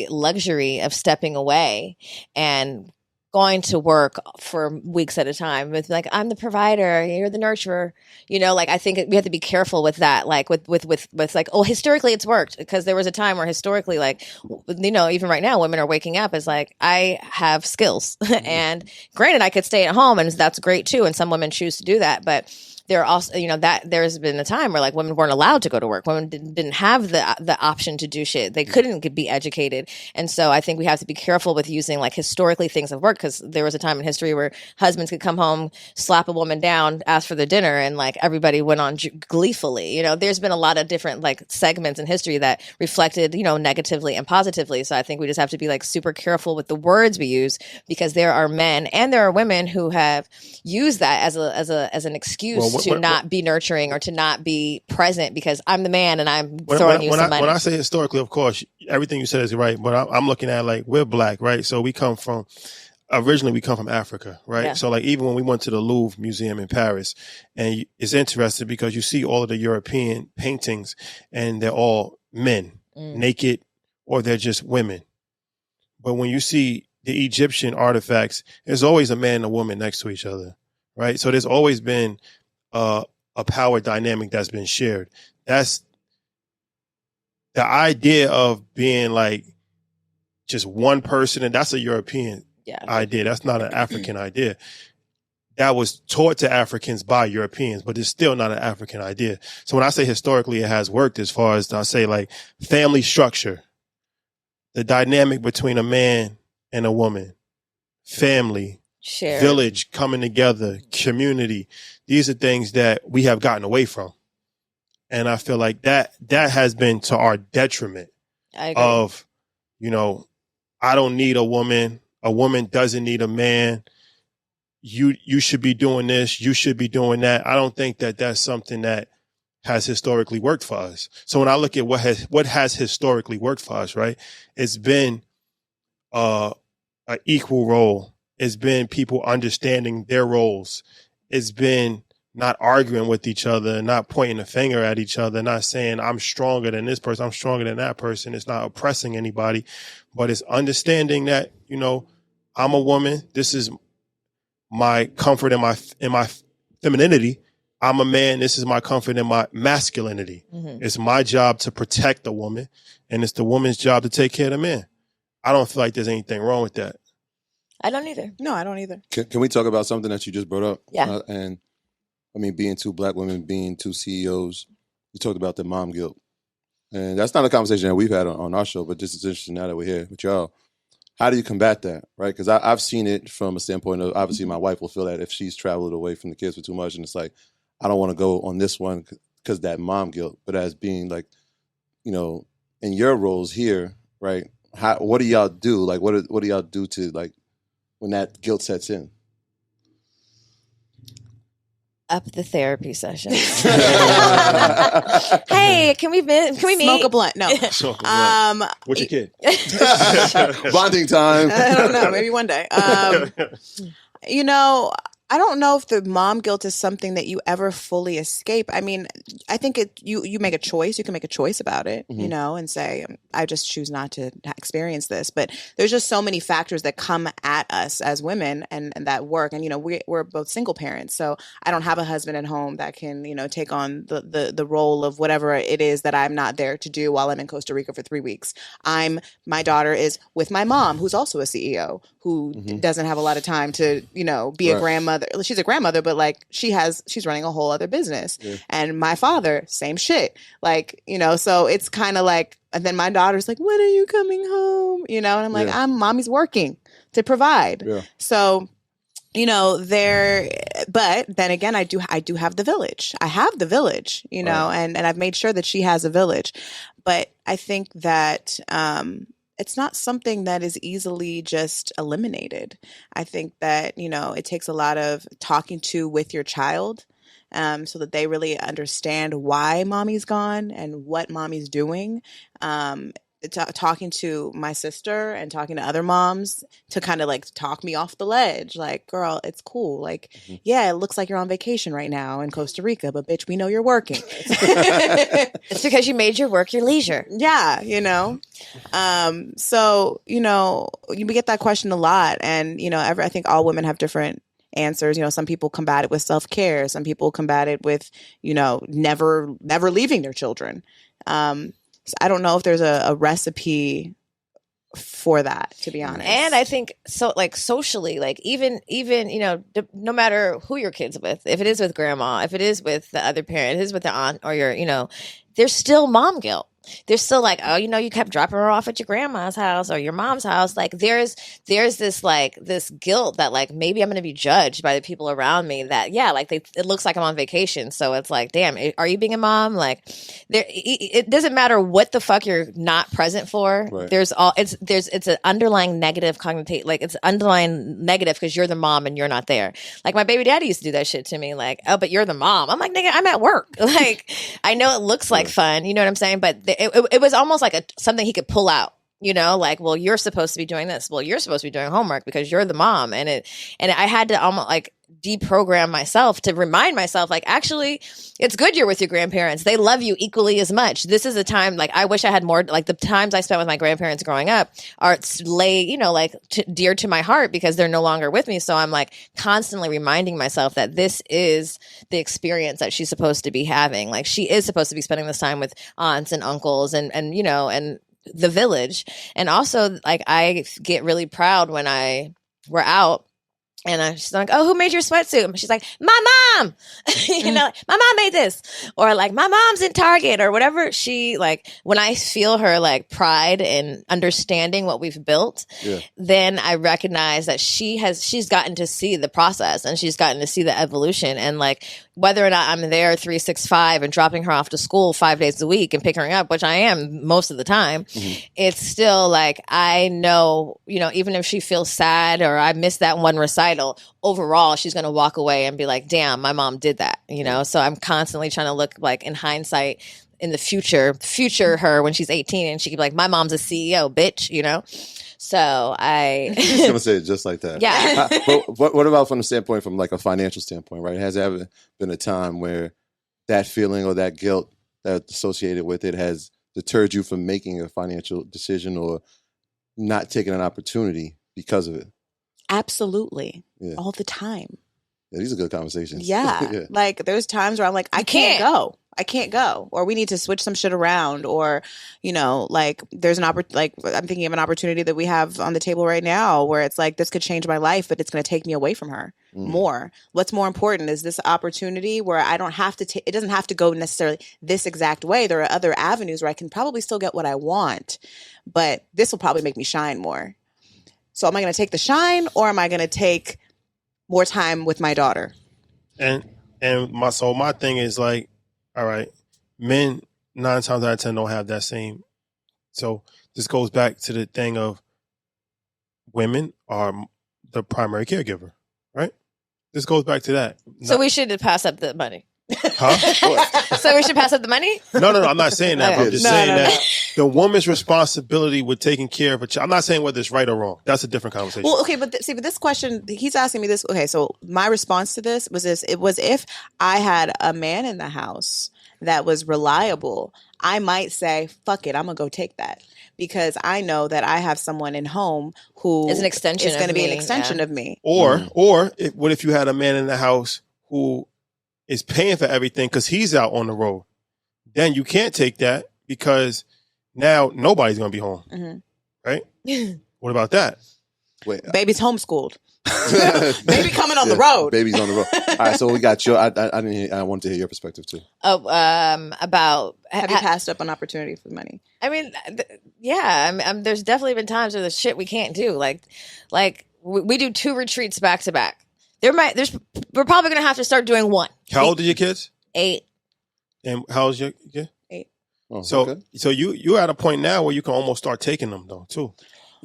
luxury of stepping away and going to work for weeks at a time with like, I'm the provider, you're the nurturer, I think we have to be careful with that. Like with like, oh, historically it's worked, because there was a time where historically, even right now, women are waking up as like, I have skills and granted I could stay at home and that's great too. And some women choose to do that, but there are also, that there's been a time where like women weren't allowed to go to work. Women didn't have the option to do shit. They couldn't be educated. And so I think we have to be careful with using like historically things have worked, because there was a time in history where husbands could come home, slap a woman down, ask for their dinner, and like everybody went on gleefully. There's been a lot of different like segments in history that reflected, negatively and positively. So I think we just have to be like super careful with the words we use, because there are men and there are women who have used that as an excuse to not be nurturing or to not be present because I'm the man and I'm throwing you some money. When I say historically, of course, everything you said is right, but I'm looking at like we're black, right? So originally we come from Africa, right? Yeah. So like even when we went to the Louvre Museum in Paris, and it's interesting because you see all of the European paintings and they're all men, naked, or they're just women. But when you see the Egyptian artifacts, there's always a man and a woman next to each other, right? So there's always been a power dynamic that's been shared. That's the idea of being like just one person, and that's a European idea. That's not an African idea. That was taught to Africans by Europeans, but it's still not an African idea. So when I say historically it has worked, as far as I say like family structure, the dynamic between a man and a woman, family, village coming together, community. These are things that we have gotten away from. And I feel like that has been to our detriment of, I don't need a woman. A woman doesn't need a man. You should be doing this. You should be doing that. I don't think that that's something that has historically worked for us. So when I look at what has historically worked for us, right, it's been an equal role It's been people understanding their roles. It's been not arguing with each other, not pointing a finger at each other, not saying I'm stronger than this person, I'm stronger than that person. It's not oppressing anybody, but it's understanding that, you know, I'm a woman. This is my comfort in my femininity. I'm a man. This is my comfort in my masculinity. Mm-hmm. It's my job to protect the woman, and it's the woman's job to take care of the man. I don't feel like there's anything wrong with that. I don't either. No, I don't either. Can we talk about something that you just brought up? Yeah. And I mean, being two black women, being two CEOs, you talked about the mom guilt. And that's not a conversation that we've had on our show, but just it's interesting now that we're here with y'all. How do you combat that, right? Because I've seen it from a standpoint of, obviously, my wife will feel that if she's traveled away from the kids for too much, and it's like, I don't want to go on this one because that mom guilt. But as being like, you know, in your roles here, right? What do y'all do? Like, what do y'all do to, like, when that guilt sets in? Up the therapy session. Hey, can we meet? Smoke a blunt. No. Smoke a blunt. What's your kid? Bonding time. I don't know. Maybe one day. You know, I don't know if the mom guilt is something that you ever fully escape. I mean, I think you make a choice. You can make a choice about it, you know, and say, I just choose not to experience this. But there's just so many factors that come at us as women and that work. And, you know, we're both single parents. So I don't have a husband at home that can, you know, take on the role of whatever it is that I'm not there to do while I'm in Costa Rica for 3 weeks. My daughter is with my mom, who's also a CEO, who doesn't have a lot of time to, you know, be a grandmother. She's a grandmother, but like she's running a whole other business. Yeah. And my father, same shit. Like, you know, so it's kind of like, and then my daughter's like, when are you coming home? You know, and I'm like, mommy's working to provide. Yeah. So, you know, but then again, I do have the village. I have the village, you know, and I've made sure that she has a village. But I think that, it's not something that is easily just eliminated. I think that, you know, it takes a lot of talking with your child so that they really understand why mommy's gone and what mommy's doing. Talking to my sister and talking to other moms to kind of like talk me off the ledge. Like, girl, it's cool. Like, yeah, it looks like you're on vacation right now in Costa Rica, but bitch, we know you're working. It's because you made your work your leisure. Yeah, you know. So, you know, you get that question a lot. And, you know, I think all women have different answers. You know, some people combat it with self-care. Some people combat it with, you know, never leaving their children. So I don't know if there's a recipe for that, to be honest. And I think so, like socially, like even you know, no matter who your kid's with, if it is with grandma, if it is with the other parent, if it is with the aunt or your, you know, there's still mom guilt. They're still like, oh, you know, you kept dropping her off at your grandma's house or your mom's house. Like there's this like this guilt that like maybe I'm going to be judged by the people around me that, yeah, like it looks like I'm on vacation. So it's like, damn, are you being a mom? Like it doesn't matter what the fuck you're not present for. Right. It's an underlying negative cognitive, like it's underlying negative because you're the mom and you're not there. Like my baby daddy used to do that shit to me. Like, oh, but you're the mom. I'm like, nigga, I'm at work. Like I know it looks like fun. You know what I'm saying? But it was almost like something he could pull out, you know, like, well, you're supposed to be doing this. Well, you're supposed to be doing homework because you're the mom. And I had to almost like deprogram myself to remind myself, like, actually, it's good you're with your grandparents. They love you equally as much. This is a time, like, I wish I had more, like, the times I spent with my grandparents growing up are you know, like, dear to my heart because they're no longer with me. So I'm, like, constantly reminding myself that this is the experience that she's supposed to be having. Like, she is supposed to be spending this time with aunts and uncles and you know, and the village. And also, like, I get really proud when we're out. And she's like, oh, who made your sweatsuit? And she's like, my mom, you know, my mom made this. Or like, my mom's in Target or whatever. She like, when I feel her like pride in understanding what we've built, then I recognize that she's gotten to see the process and she's gotten to see the evolution. And like, whether or not I'm there 365 and dropping her off to school 5 days a week and picking her up, which I am most of the time, it's still like, I know, you know, even if she feels sad or I missed that one recital, overall, she's going to walk away and be like, damn, my mom did that, you know? So I'm constantly trying to look like in hindsight in the future her when she's 18 and she could be like, my mom's a CEO, bitch, you know? So I was gonna say it just like that. Yeah. But what about from the standpoint, from like a financial standpoint, right? Has there ever been a time where that feeling or that guilt that's associated with it has deterred you from making a financial decision or not taking an opportunity because of it? Absolutely. Yeah. All the time. Yeah, these are good conversations. Yeah. Yeah. Like there's times where I'm like, I can't go. I can't go, or we need to switch some shit around, or, you know, like there's an like I'm thinking of an opportunity that we have on the table right now where it's like, this could change my life, but it's going to take me away from her more. What's more important is this opportunity where I don't have to it doesn't have to go necessarily this exact way. There are other avenues where I can probably still get what I want, but this will probably make me shine more. So am I going to take the shine, or am I going to take more time with my daughter? And my thing is like, all right, men 9 times out of 10 don't have that same. So this goes back to the thing of women are the primary caregiver, right? This goes back to that. So we should pass up the money. Huh? So we should pass up the money? No, I'm not saying that. But I'm just saying that no. the woman's responsibility with taking care of a child. I'm not saying whether it's right or wrong. That's a different conversation. Well, okay, but but this question, he's asking me this. Okay, so my response to this was this. It was, if I had a man in the house that was reliable, I might say, fuck it, I'm going to go take that. Because I know that I have someone in home who is an extension. Is going to be an extension of me. Or what if you had a man in the house who is paying for everything because he's out on the road? Then you can't take that because now nobody's going to be home, right? What about that? Wait, baby's homeschooled. Baby coming on the road. Baby's on the road. All right, so we got your. I wanted to hear your perspective too. Oh, about have you passed up an opportunity for money? I mean, there's definitely been times where the shit we can't do. Like we do 2 retreats back to back. We're probably gonna have to start doing 1. How old are your kids? 8. And how old is your kid? 8. Oh, so you're at a point now where you can almost start taking them though too.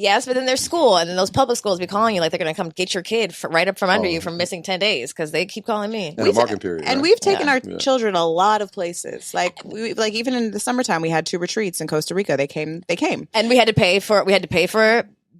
Yes, but then there's school, and then those public schools be calling you like they're going to come get your kid right up from under you from missing 10 days because they keep calling me. And a marking period. And we've taken our children a lot of places. Like even in the summertime, we had 2 retreats in Costa Rica. They came, and we had to pay for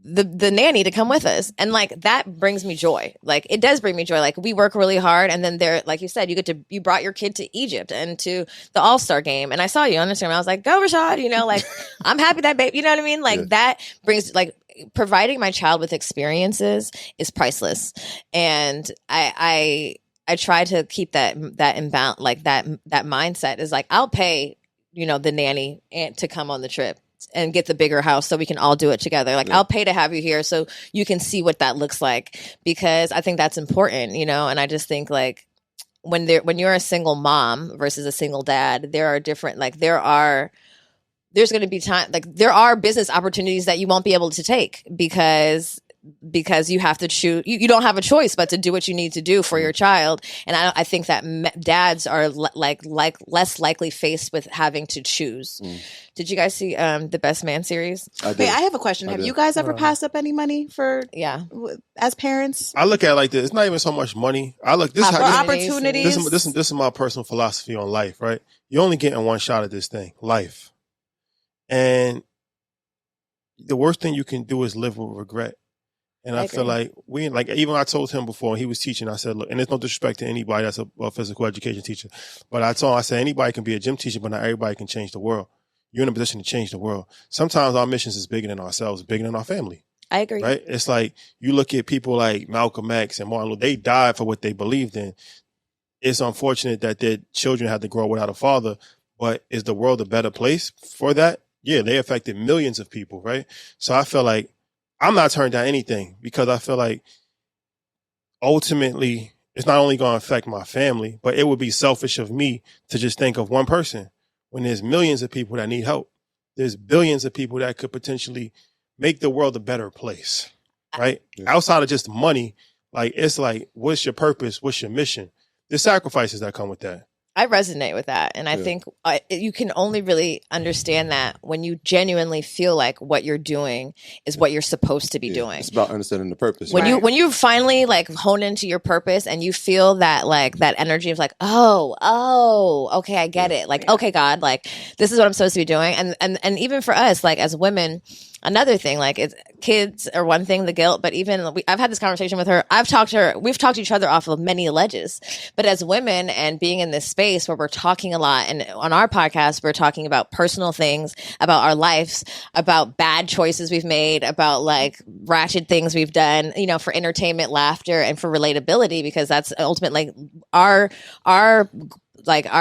the nanny to come with us, and like that brings me joy. Like it does bring me joy. Like we work really hard, and then there, like you said, you brought your kid to Egypt and to the All-Star game, and I saw you on Instagram. I was like, go Rashad, you know, like I'm happy that baby, you know what I mean? Like that brings, like, providing my child with experiences is priceless, and I try to keep that imbalance, like that mindset is like, I'll pay, you know, the nanny to come on the trip and get the bigger house so we can all do it together. Like I'll pay to have you here so you can see what that looks like, because I think that's important, you know. And I just think like when you're a single mom versus a single dad, there are different, like there's going to be time, like there are business opportunities that you won't be able to take because you have to choose. You don't have a choice but to do what you need to do for your child. And I think that dads are like less likely faced with having to choose. Did you guys see the Best Man series? I have a question. Have you guys ever passed up any money for as parents? I look at it like this. It's not even so much money. I look this opportunities. This is my personal philosophy on life, right? You're only getting one shot at this thing, life. And the worst thing you can do is live with regret. And I feel like even I told him before he was teaching, I said, look, and there's no disrespect to anybody that's a physical education teacher, but I said, anybody can be a gym teacher, but not everybody can change the world. You're in a position to change the world. Sometimes our missions is bigger than ourselves, bigger than our family. I agree. Right? It's like you look at people like Malcolm X and Martin Luther, they died for what they believed in. It's unfortunate that their children had to grow without a father, but is the world a better place for that? Yeah, they affected millions of people, right? So I feel like I'm not turning down anything because I feel like ultimately it's not only going to affect my family, but it would be selfish of me to just think of one person when there's millions of people that need help. There's billions of people that could potentially make the world a better place, right? Outside of just money, like it's like, what's your purpose? What's your mission? There's sacrifices that come with that. I resonate with that. And I think you can only really understand that when you genuinely feel like what you're doing is what you're supposed to be doing. It's about understanding the purpose. When you finally like hone into your purpose and you feel that like that energy of like, oh, okay, I get it. Like, okay, God, like this is what I'm supposed to be doing. And even for us, like as women, another thing, like kids are one thing, the guilt, but even I've had this conversation with her. We've talked to each other off of many ledges, but as women and being in this space where we're talking a lot, and on our podcast, we're talking about personal things, about our lives, about bad choices we've made, about like ratchet things we've done, for entertainment, laughter, and for relatability, because that's ultimately our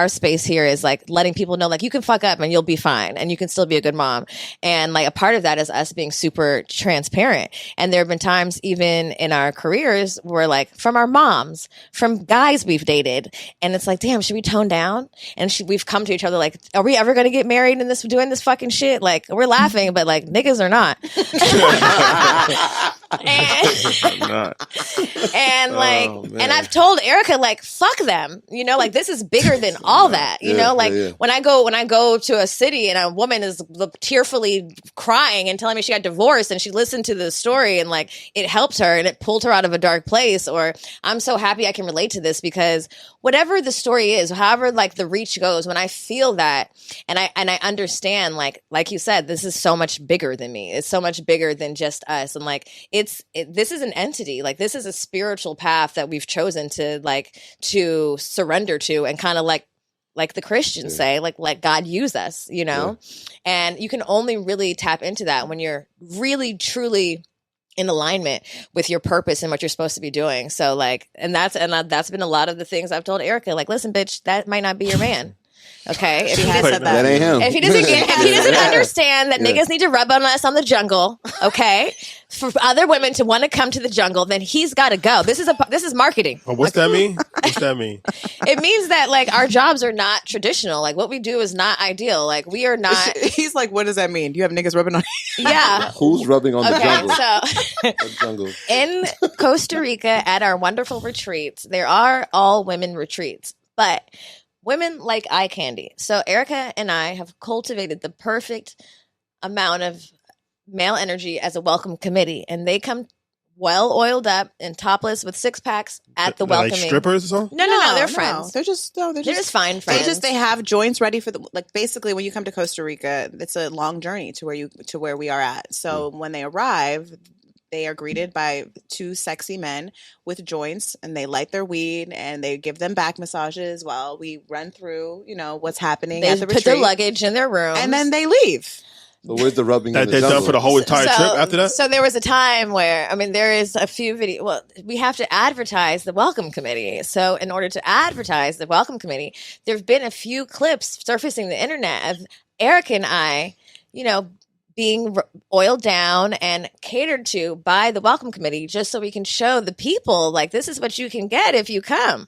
space here is like letting people know, like, you can fuck up and you'll be fine and you can still be a good mom. And like a part of that is us being super transparent. And there have been times even in our careers where, like, from our moms, from guys we've dated, and it's like, damn, should we tone down? And we've come to each other like, are we ever going to get married in doing this fucking shit? Like, we're laughing, but like niggas are not. And like, and I've told Erica, like, fuck them, like, this is bigger than all that, when I go to a city and a woman is tearfully crying and telling me she got divorced, and she listened to the story and like it helped her and it pulled her out of a dark place, or I'm so happy I can relate to this, because whatever the story is, however like the reach goes, when I feel that and I understand, like you said, this is so much bigger than me, it's so much bigger than just us, and like this is an entity, like this is a spiritual path that we've chosen to surrender to, and kind of like the Christians say, like, let God use us, and you can only really tap into that when you're really truly in alignment with your purpose and what you're supposed to be doing. So like, and that's been a lot of the things I've told Erica, like, listen, bitch, that might not be your man. Okay, if he doesn't, that ain't him. If he doesn't understand that niggas need to rub on us on the jungle, okay, for other women to want to come to the jungle, then he's got to go. This is marketing. Oh, what's that mean? What's that mean? It means that like our jobs are not traditional. Like what we do is not ideal. Like we are not. He's like, what does that mean? Do you have niggas rubbing on you? Yeah. Who's rubbing on the jungle? So the jungle. In Costa Rica at our wonderful retreats, there are all women retreats, but women like eye candy. So Erica and I have cultivated the perfect amount of male energy as a welcome committee, and they come well oiled up and topless with six packs at the welcoming. Like strippers or something? No, they're friends. They're just fine friends. They have joints ready for basically when you come to Costa Rica, it's a long journey to where we are at. So when they arrive, they are greeted by two sexy men with joints, and they light their weed and they give them back massages while we run through, what's happening at the retreat. Put their luggage in their room. And then they leave. So where's the rubbing that in the they're jungle? done for the whole entire trip after that? So there was a time where, there is a few videos. Well, we have to advertise the welcome committee. So in order to advertise the welcome committee, there have been a few clips surfacing the internet of Erica and I, being oiled down and catered to by the welcome committee, just so we can show the people, like, this is what you can get if you come.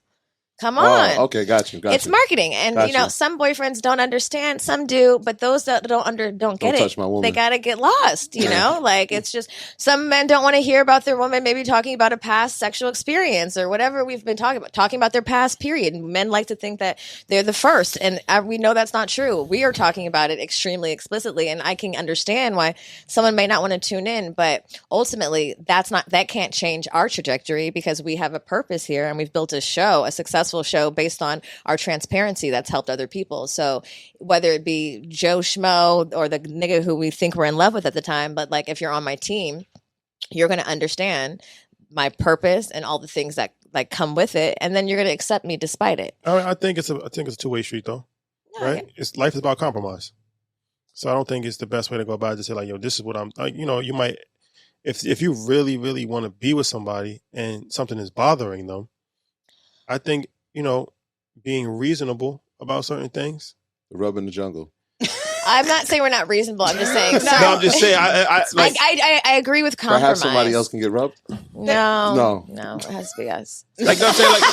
Come on. Oh, okay, got you. It's marketing, and some boyfriends don't understand, some do, but those that don't get touch my woman. They gotta get lost. Like it's just some men don't want to hear about their woman maybe talking about a past sexual experience or whatever we've been talking about their past period. Men like to think that they're the first, and we know that's not true. We are talking about it extremely explicitly, and I can understand why someone may not want to tune in, but ultimately that can't change our trajectory, because we have a purpose here, and we've built a successful show based on our transparency that's helped other people. So whether it be Joe Schmo or the nigga who we think we're in love with at the time, but like if you're on my team, you're going to understand my purpose and all the things that like come with it, and then you're going to accept me despite it. I think it's a two-way street though, right? Life is about compromise. So I don't think it's the best way to go about it to say like, this is what I'm like. You might, if you really, really want to be with somebody and something is bothering them, I think, being reasonable about certain things. The rub in the jungle. I'm not saying we're not reasonable. I'm just saying. No, I'm just saying. I agree with compromise. Perhaps somebody else can get rubbed. No, it has to be us. Like, I'm saying, like,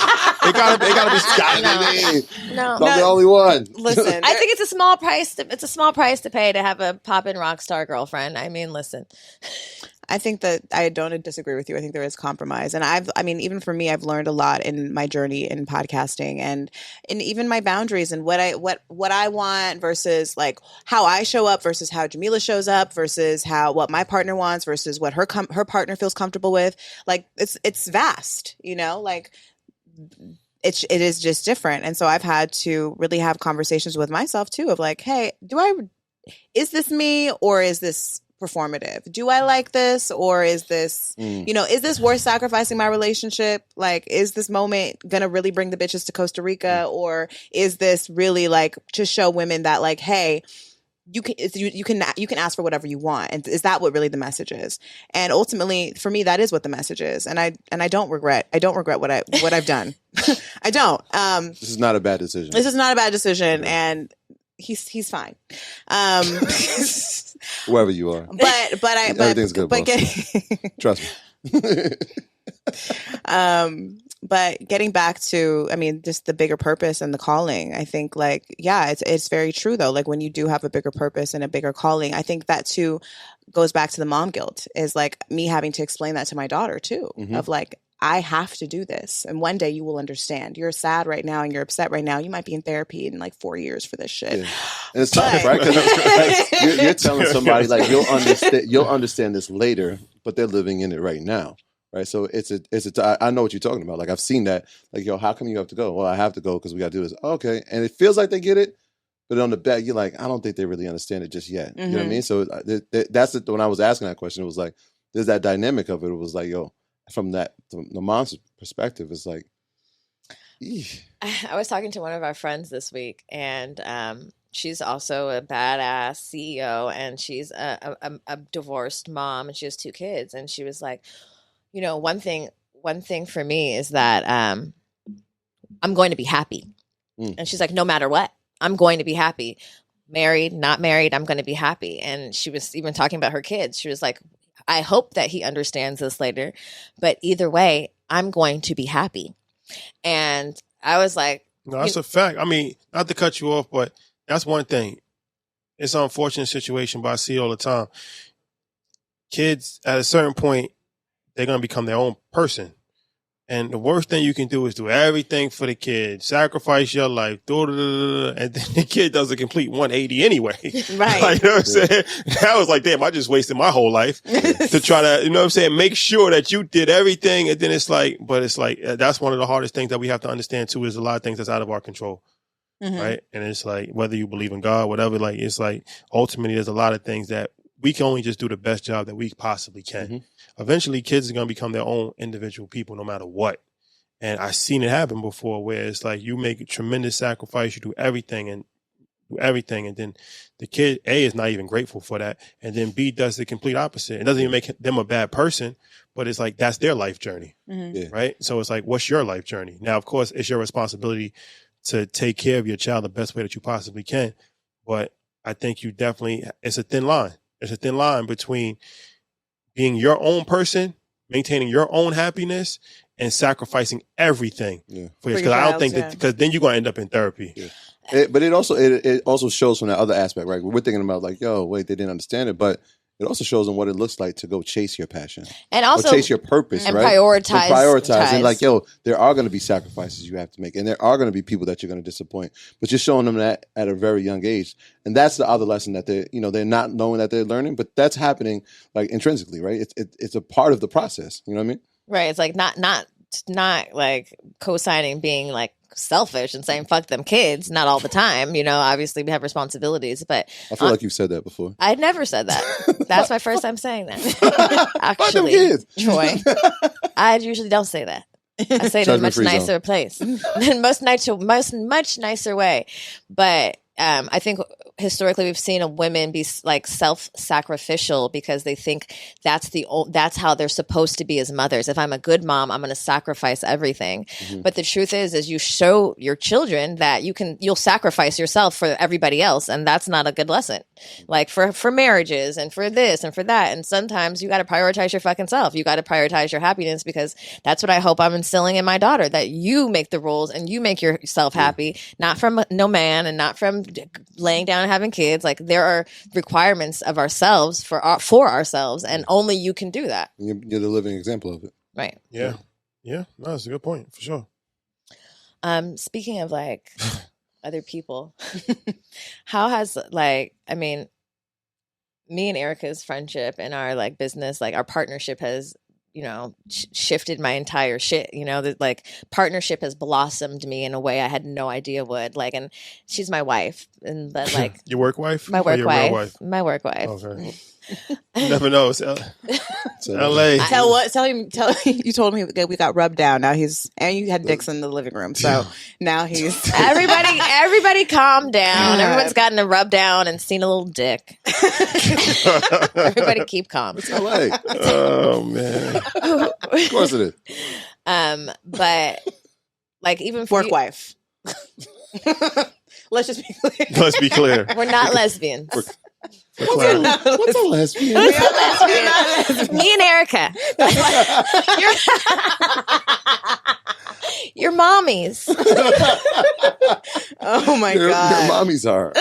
it gotta be. No, I'm the only one. Listen, I think it's a small price. It's a small price to pay to have a poppin' rock star girlfriend. Listen. I think that I don't disagree with you. I think there is compromise. And even for me, I've learned a lot in my journey in podcasting and even my boundaries and what I want versus like how I show up versus how Jamila shows up versus what my partner wants versus what her partner feels comfortable with. Like it's vast, like it is just different. And so I've had to really have conversations with myself too of like, hey, is this me or is this performative? Do I like this, or is this, is this worth sacrificing my relationship? Like, is this moment gonna really bring the bitches to Costa Rica, or is this really like to show women that like, hey, you can ask for whatever you want, and is that what really the message is? And ultimately, for me, that is what the message is, and I don't regret what I've done. I don't. This is not a bad decision. This is not a bad decision, and he's fine. Whoever you are, everything's good. But trust me. But getting back to, I mean, just the bigger purpose and the calling, I think like, yeah, it's very true though. Like when you do have a bigger purpose and a bigger calling, I think that too goes back to the mom guilt, is like me having to explain that to my daughter too, of like, I have to do this. And one day you will understand. You're sad right now and you're upset right now. You might be in therapy in like 4 years for this shit. Yeah. And it's tough, right? Because you're telling somebody like you'll understand this later, but they're living in it right now. Right. So I know what you're talking about. Like I've seen that. Like, yo, how come you have to go? Well, I have to go because we got to do this. Okay. And it feels like they get it. But on the back, you're like, I don't think they really understand it just yet. You know what I mean? So that's it. When I was asking that question, it was like, there's that dynamic of it. It was like, yo, from the mom's perspective, it's like, eesh. I was talking to one of our friends this week, and she's also a badass CEO, and she's a divorced mom, and she has 2 kids. And she was like, one thing for me is that I'm going to be happy. And she's like, no matter what, I'm going to be happy. Married, not married, I'm going to be happy. And she was even talking about her kids. She was like, I hope that he understands this later, but either way, I'm going to be happy. And I was like, no, that's a fact. I mean, not to cut you off, but that's one thing. It's an unfortunate situation, but I see it all the time. Kids at a certain point, they're going to become their own person. And the worst thing you can do is do everything for the kid, sacrifice your life, and then the kid does a complete 180 anyway. Right. Like, you know what I'm saying? I was like, damn, I just wasted my whole life to try to, you know what I'm saying, make sure that you did everything. And then it's like, that's one of the hardest things that we have to understand too, is a lot of things that's out of our control. Right. And it's like, whether you believe in God, whatever, like, it's like, ultimately, there's a lot of things that we can only just do the best job that we possibly can. Eventually, kids are going to become their own individual people no matter what. And I've seen it happen before, where it's like you make a tremendous sacrifice, you do everything, and then the kid, A, is not even grateful for that, and then B, does the complete opposite. It doesn't even make them a bad person, but it's like that's their life journey, right? So it's like, what's your life journey? Now, of course, it's your responsibility to take care of your child the best way that you possibly can, but I think it's a thin line. It's a thin line between being your own person, maintaining your own happiness, and sacrificing everything for your. Because I don't think that, because then you're gonna end up in therapy. But it also shows from that other aspect, right? We're thinking about like, yo, wait, they didn't understand it, but it also shows them what it looks like to go chase your passion and also chase your purpose, and right? prioritize. And like, yo, there are going to be sacrifices you have to make, and there are going to be people that you're going to disappoint. But you're showing them that at a very young age, and that's the other lesson that they're not knowing that they're learning, but that's happening like intrinsically, right? It's a part of the process. You know what I mean? Right. It's like not like co-signing being like selfish and saying fuck them kids, not all the time, obviously we have responsibilities, but I feel like you've said that before. I'd never said that. That's my first time saying that. Actually, Troy, I usually don't say that. I say it in a much nicer place, in much nicer way. But I think historically we've seen women be like self-sacrificial because they think that's how they're supposed to be as mothers. If I'm a good mom, I'm going to sacrifice everything. But the truth is you show your children that you'll sacrifice yourself for everybody else, and that's not a good lesson. Like for marriages and for this and for that, and sometimes you got to prioritize your fucking self. You got to prioritize your happiness, because that's what I hope I'm instilling in my daughter, that you make the rules and you make yourself happy, not from no man and not from laying down and having kids. Like, there are requirements of ourselves for ourselves, and only you can do that. You're the living example of it. Right. Yeah. No, that's a good point for sure. Speaking of like other people, how has me and Erica's friendship and our like business, like our partnership has shifted my entire shit. That like partnership has blossomed me in a way I had no idea would. Like, and she's my wife, and but like your work wife, my work your wife, real wife? My work wife. Okay. You never know. It's LA. Tell him you told him we got rubbed down. Now and you had dicks in the living room. So now he's everybody calm down. Everyone's gotten a rub down and seen a little dick. Everybody keep calm. It's LA. Oh man. Of course it is. But like even for work wife. Let's just be clear. Let's be clear. We're not lesbians. What's a lesbian? Me and Erica. You're mommies. Oh my Your God. mommies are.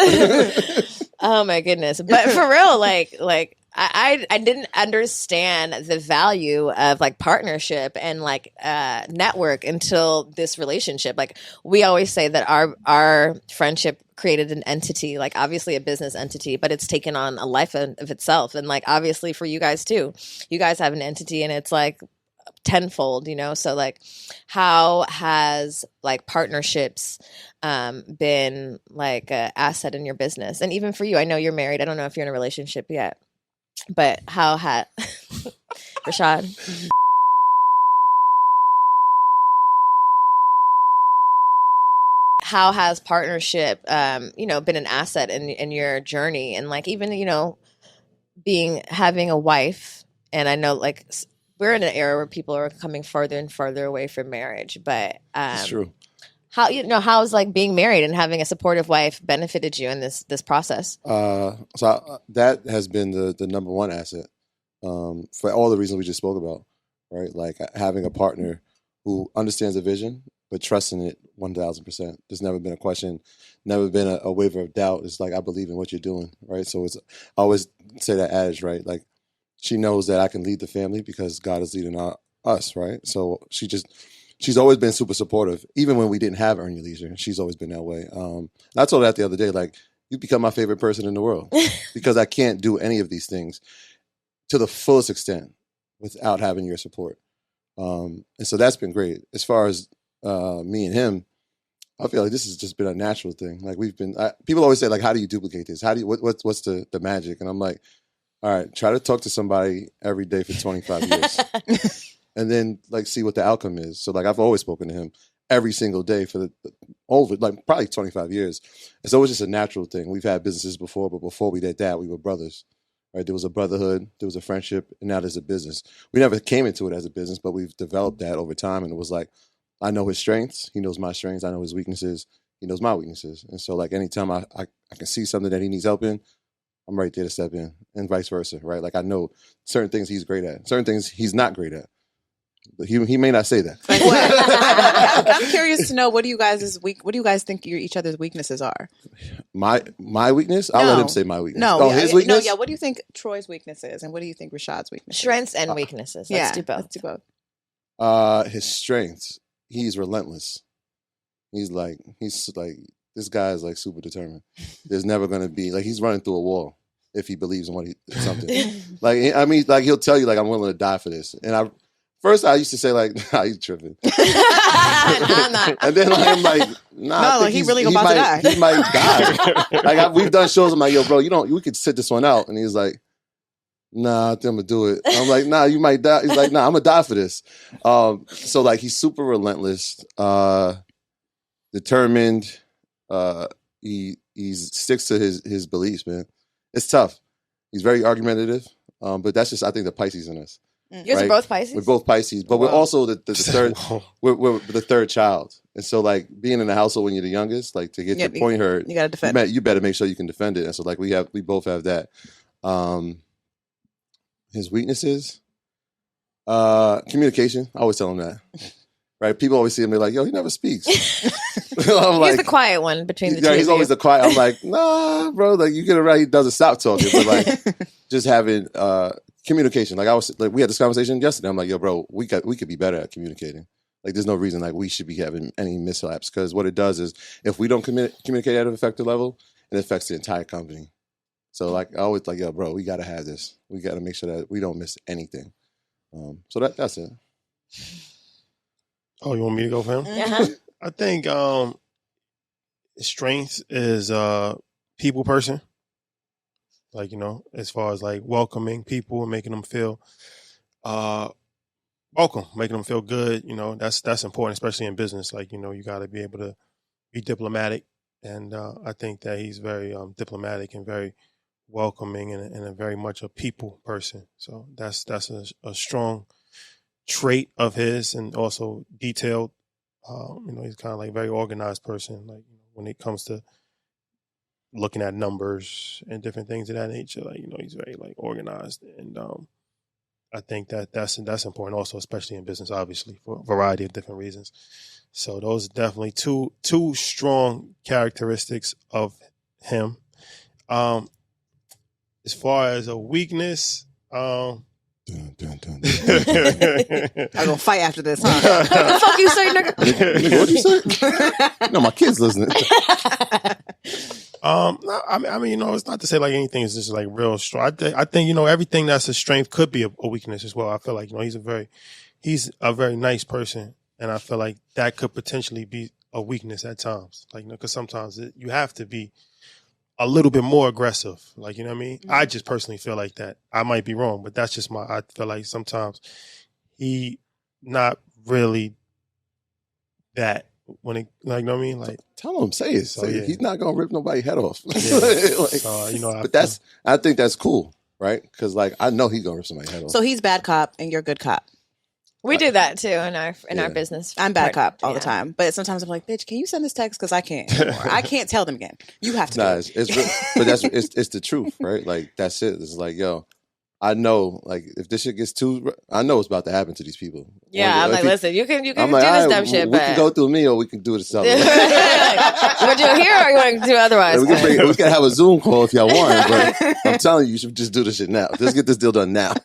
Oh my goodness. But for real, like I didn't understand the value of like partnership and like network until this relationship. Like we always say that our friendship created an entity, like obviously a business entity, but it's taken on a life of itself. And like obviously for you guys too, you guys have an entity and it's like tenfold, you know? So like how has like partnerships been like an asset in your business? And even for you, I know you're married. I don't know if you're in a relationship yet. But how had Rashad? How has partnership, been an asset in your journey, and like even having a wife? And I know like we're in an era where people are coming farther and farther away from marriage, but It's true. How's like being married and having a supportive wife benefited you in this process? That has been the number one asset. For all the reasons we just spoke about, right? Like having a partner who understands the vision, but trusting it 1,000%. There's never been a question, never been a waiver of doubt. It's like, I believe in what you're doing, right? So I always say that adage, right? Like she knows that I can lead the family because God is leading us, right? So she's always been super supportive, even when we didn't have Earn Your Leisure. She's always been that way. I told her that the other day, like, you become my favorite person in the world because I can't do any of these things to the fullest extent without having your support. And so that's been great. As far as me and him, I feel like this has just been a natural thing. Like people always say, like, how do you duplicate this? What's the magic? And I'm like, all right, try to talk to somebody every day for 25 years. And then like see what the outcome is. So like I've always spoken to him every single day for over like probably 25 years. And so it was just a natural thing. We've had businesses before, but before we did that, we were brothers. Right? There was a brotherhood, there was a friendship, and now there's a business. We never came into it as a business, but we've developed that over time. And it was like, I know his strengths, he knows my strengths, I know his weaknesses, he knows my weaknesses. And so like anytime I can see something that he needs help in, I'm right there to step in, and vice versa, right? Like I know certain things he's great at, certain things he's not great at. He may not say that. Like what? I'm curious to know, what do you guys think each other's weaknesses are? My weakness? I'll let him say my weakness. No, his weakness? No, yeah. What do you think Troy's weakness is, and what do you think Rashad's weakness is? Strengths and weaknesses. Let's do both. Let's do both. His strengths. He's relentless. He's like this guy is like super determined. There's never gonna be like he's running through a wall if he believes in something. Like I mean, like he'll tell you like I'm willing to die for this, and First, I used to say like, "Nah, he's tripping," I'm not. And then I'm like, "Nah, no, he really about to die. He might die." Like we've done shows. I'm like, "Yo, bro, we could sit this one out," and he's like, "Nah, I think I'm gonna do it." I'm like, "Nah, you might die." He's like, "Nah, I'm gonna die for this." So like, he's super relentless, determined. He sticks to his beliefs, man. It's tough. He's very argumentative, but that's just I think the Pisces in us. You guys are both Pisces? We're both Pisces, but we're also the third. We're the third child, and so like being in the household when you're the youngest, like to get your point heard, you gotta defend. You better make sure you can defend it. And so like we both have that. His weaknesses, communication. I always tell him that. Right? People always see him. They're like, "Yo, he never speaks." He's the quiet one between the two. He's always the quiet. I'm like, "Nah, bro. Like you get it right. He doesn't stop talking." But like just having communication. Like we had this conversation yesterday. I'm like, "Yo, bro, we could be better at communicating. Like there's no reason like we should be having any mishaps because what it does is if we don't communicate at an effective level, it affects the entire company. So like I always like, yo, bro, we got to have this. We got to make sure that we don't miss anything. So that's it. Oh, you want me to go for him? Uh-huh. I think strength is people person. Like, as far as like welcoming people and making them feel welcome, making them feel good. That's important, especially in business. Like, you got to be able to be diplomatic. And I think that he's very diplomatic and very welcoming and a very much a people person. So that's a strong trait of his, and also detailed. He's kind of like very organized person. Like, when it comes to looking at numbers and different things of that nature, like, he's very like organized. And I think that's important also, especially in business, obviously, for a variety of different reasons. So those are definitely two strong characteristics of him. As far as a weakness, Dun, dun, dun, dun. I'm gonna fight after this, huh? What the fuck you say, nigga? Nigga, what'd you say? No, my kids listening. No, I mean, it's not to say like anything is just like real strong. I think everything that's a strength could be a weakness as well. I feel like he's a very nice person, and I feel like that could potentially be a weakness at times. Like, because sometimes you have to be a little bit more aggressive. Like, you know what I mean? Mm-hmm. I just personally feel like that. I might be wrong, but that's just I feel like sometimes he not really that when it, like, you know what I mean? Like, tell him, say it. So, yeah. He's not going to rip nobody's head off. Yeah. But I think that's cool, right? Because like, I know he's going to rip somebody's head off. So he's bad cop and you're good cop. We do that too in our business. I'm bad cop all the time, but sometimes I'm like, bitch, can you send this text? Because I can't anymore. I can't tell them again. You have to. Nah, it's real, but it's the truth, right? Like, that's it. It's like, yo, I know, like, if this shit gets I know it's about to happen to these people. Yeah, I'm like, listen, you can do this dumb shit, we but can go through me or we can do it something. You want to do it here or you want to do it otherwise? We can have a Zoom call if y'all want, but I'm telling you should just do this shit now. Just get this deal done now.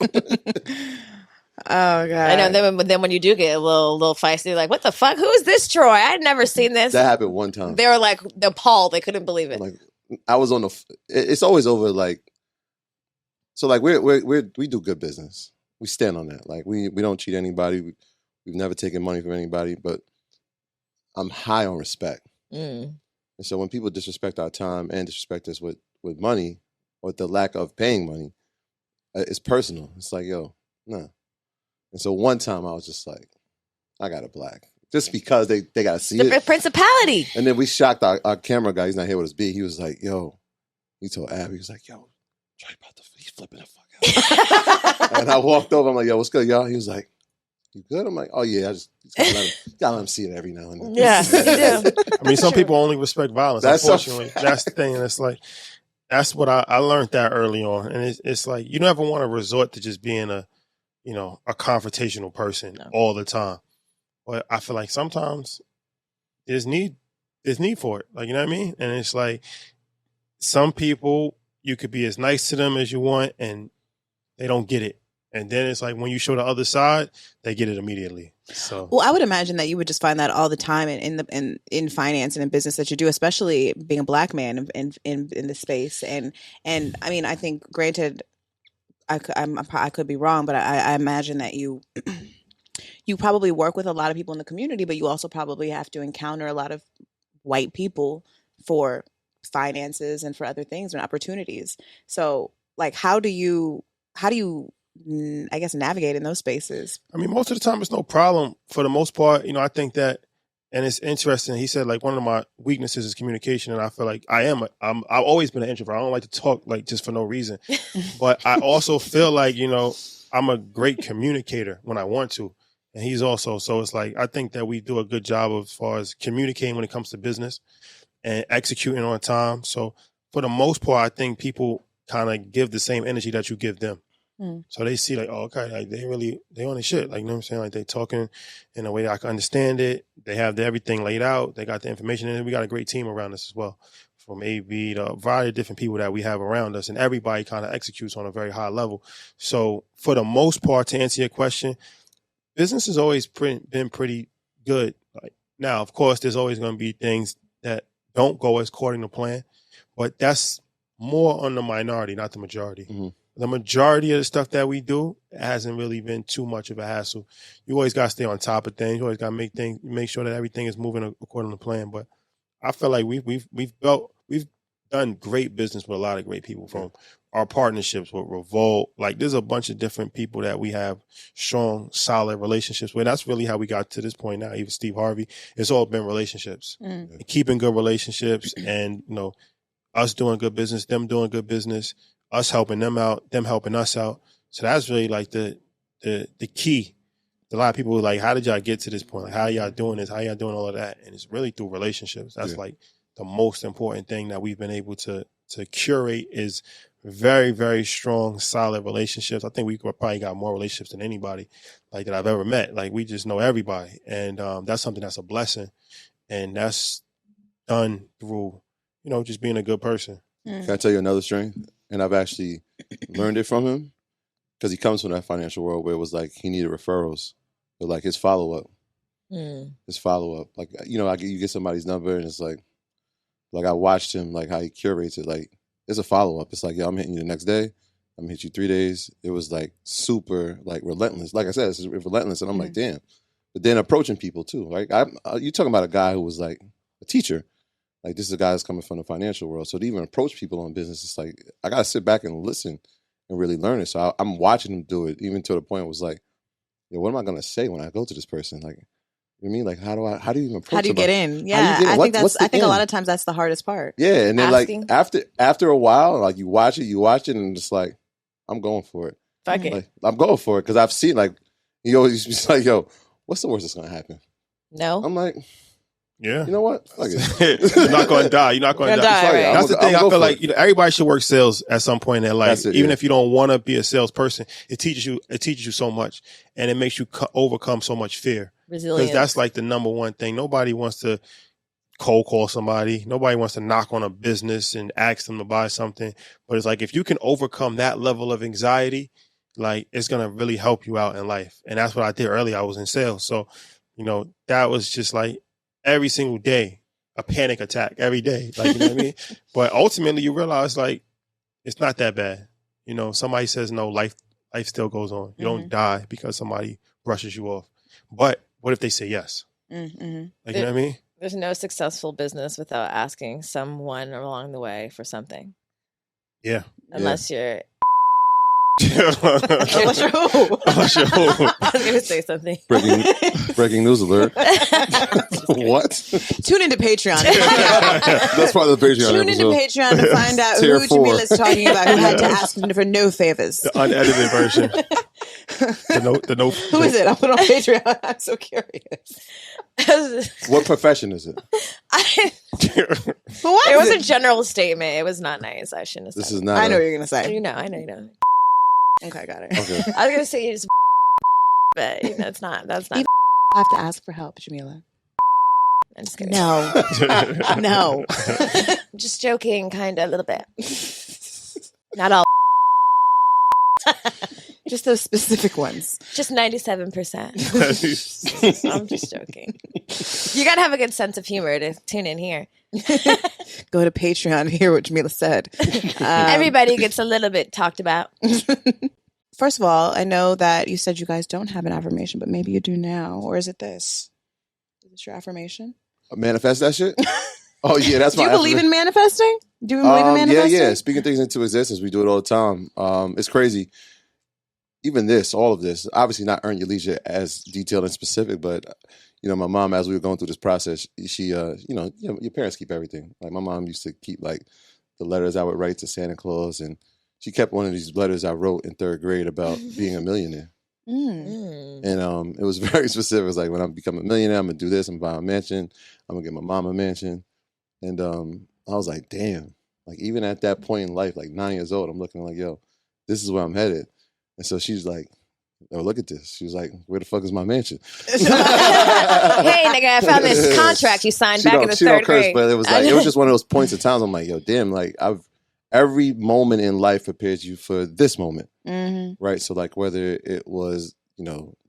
Oh god! I know. Then when you do get a little feisty, like, what the fuck? Who is this Troy? I had never seen this. That happened one time. They were like appalled. They couldn't believe it. Like, I was on it's always over like. So like we do good business. We stand on that. Like, we don't cheat anybody. We've never taken money from anybody. But I'm high on respect. And so when people disrespect our time and disrespect us with money or the lack of paying money, it's personal. It's like, yo, nah. And so one time I was just like, I got a black. Just because they got to see the it. Principality. And then we shocked our camera guy. He's not here with us big. He was like, yo, he told Abby, he was like, yo, Troy he's flipping the fuck out. And I walked over. I'm like, yo, what's good, y'all? He was like, you good? I'm like, oh yeah, I just gotta let him see it every now and then. Yeah, you do. I mean, some people only respect violence. Unfortunately, that's the thing. And it's like, that's what I learned that early on. And it's like, you never want to resort to just being a confrontational person all the time. But I feel like sometimes there's need for it. Like, you know what I mean? And it's like, some people, you could be as nice to them as you want and they don't get it. And then it's like, when you show the other side, they get it immediately. So, well, I would imagine that you would just find that all the time in finance and in business that you do, especially being a black man in the space. And I mean, I think, granted, I could be wrong, but I imagine that you probably work with a lot of people in the community, but you also probably have to encounter a lot of white people for finances and for other things and opportunities. So, like, how do you I guess navigate in those spaces? I mean, most of the time it's no problem for the most part. I think that, and it's interesting. He said, like, one of my weaknesses is communication, and I feel like I've always been an introvert. I don't like to talk like just for no reason, but I also feel like I'm a great communicator when I want to, and he's also. So it's like, I think that we do a good job as far as communicating when it comes to business and executing on time. So for the most part, I think people kind of give the same energy that you give them. So they see like, oh, okay, like they on the shit. Like, you know what I'm saying? Like, they talking in a way that I can understand it. They have everything laid out. They got the information, and we got a great team around us as well, from AB to a variety of different people that we have around us, and everybody kind of executes on a very high level. So for the most part, to answer your question, business has always been pretty good. Like, now, of course, there's always going to be things that don't go as according to plan, but that's more on the minority, not the majority. Mm-hmm. The majority of the stuff that we do hasn't really been too much of a hassle. You always got to stay on top of things. You always got to make sure that everything is moving according to plan. But I feel like we've done great business with a lot of great people, from our partnerships with Revolt. Like, there's a bunch of different people that we have strong, solid relationships with. That's really how we got to this point now. Even Steve Harvey, it's all been relationships, and keeping good relationships, and us doing good business, them doing good business, us helping them out, them helping us out. So that's really like the key. A lot of people were like, how did y'all get to this point? Like, how y'all doing this? How y'all doing all of that? And it's really through relationships. That's like the most important thing that we've been able to curate is very, very strong, solid relationships. I think we probably got more relationships than anybody like that I've ever met. Like, we just know everybody. And that's something that's a blessing. And that's done through, just being a good person. Can I tell you another strength? And I've actually learned it from him, because he comes from that financial world where it was like he needed referrals. But like his follow-up. Like, you get somebody's number and it's like I watched him, like how he curates it. Like, it's a follow-up. It's like, I'm hitting you the next day. I'm gonna hit you 3 days. It was like super, like, relentless. Like I said, it's relentless. And I'm like, damn. But then approaching people too. Like, you're talking about a guy who was like a teacher. Like, this is a guy that's coming from the financial world. So to even approach people on business, it's like, I got to sit back and listen and really learn it. So I'm watching him do it, even to the point it was like, what am I going to say when I go to this person? Like, you know what I mean? Like, how do you even approach How do you somebody? get in? Yeah, I think a lot of times that's the hardest part. Yeah, and then Asking. like after a while, like you watch it, and it's like, I'm going for it. Fuck it. Like, I'm going for it because I've seen, like, he always be like, yo, what's the worst that's going to happen? No. I'm like, Yeah. you know what? Fuck it. You're not going to die. You're not going to die. Right. That's the thing. I feel like everybody should work sales at some point in their life. That's it, Even yeah. if you don't want to be a salesperson, it teaches you so much, and it makes you overcome so much fear. Resilience. Because that's like the number one thing. Nobody wants to cold call somebody. Nobody wants to knock on a business and ask them to buy something. But it's like, if you can overcome that level of anxiety, like, it's going to really help you out in life. And that's what I did earlier. I was in sales. So, that was just like every single day, a panic attack every day. Like, you know what I mean? But ultimately you realize, like, it's not that bad. Somebody says no, life still goes on. You don't die because somebody brushes you off. But what if they say yes? Like, you know what I mean? There's no successful business without asking someone along the way for something. Yeah. Unless you're... Unless you're who? I was going to say something. Breaking news alert. What? Tune into Patreon. That's part of the Patreon Tune into episode. Patreon to find out Tier who 4. Jamila's talking about who had to ask him for no favors. The unedited version. Who is it? I'll put on Patreon. I'm so curious. What profession is it? What? It was a general statement. It was not nice. I shouldn't have said This is it. not. I know what you're going to say. I know you know. Okay, got it. Okay. I was going to say you just but it's not. That's not. You have to ask for help, Jamila. I'm just kidding. No. No. I'm just joking, kind of, a little bit. Not all. Just those specific ones. Just 97%. I'm just joking. You got to have a good sense of humor to tune in here. Go to Patreon and hear what Jamila said. Everybody gets a little bit talked about. First of all, I know that you said you guys don't have an affirmation, but maybe you do now. Or is it this? Is this your affirmation? Manifest that shit? Oh, yeah, that's Do my you believe in manifesting? Do you believe in manifesting? Yeah. Speaking things into existence. We do it all the time. It's crazy. Even all of this, obviously not Earn Your Leisure as detailed and specific, but, my mom, as we were going through this process, she, your parents keep everything. Like, my mom used to keep, like, the letters I would write to Santa Claus, and she kept one of these letters I wrote in 3rd grade about being a millionaire. And it was very specific. It was like, when I become a millionaire, I'm going to do this. I'm going to buy a mansion. I'm going to get my mom a mansion. And I was like, damn. Like, even at that point in life, like 9 years old, I'm looking like, yo, this is where I'm headed. And so she's like, oh, look at this. She was like, where the fuck is my mansion? Hey, nigga, I found this contract you signed back in the 3rd grade. But it was like, it was just one of those points of times. I'm like, yo, damn, like, every moment in life prepares you for this moment. Right? So, like, whether it was,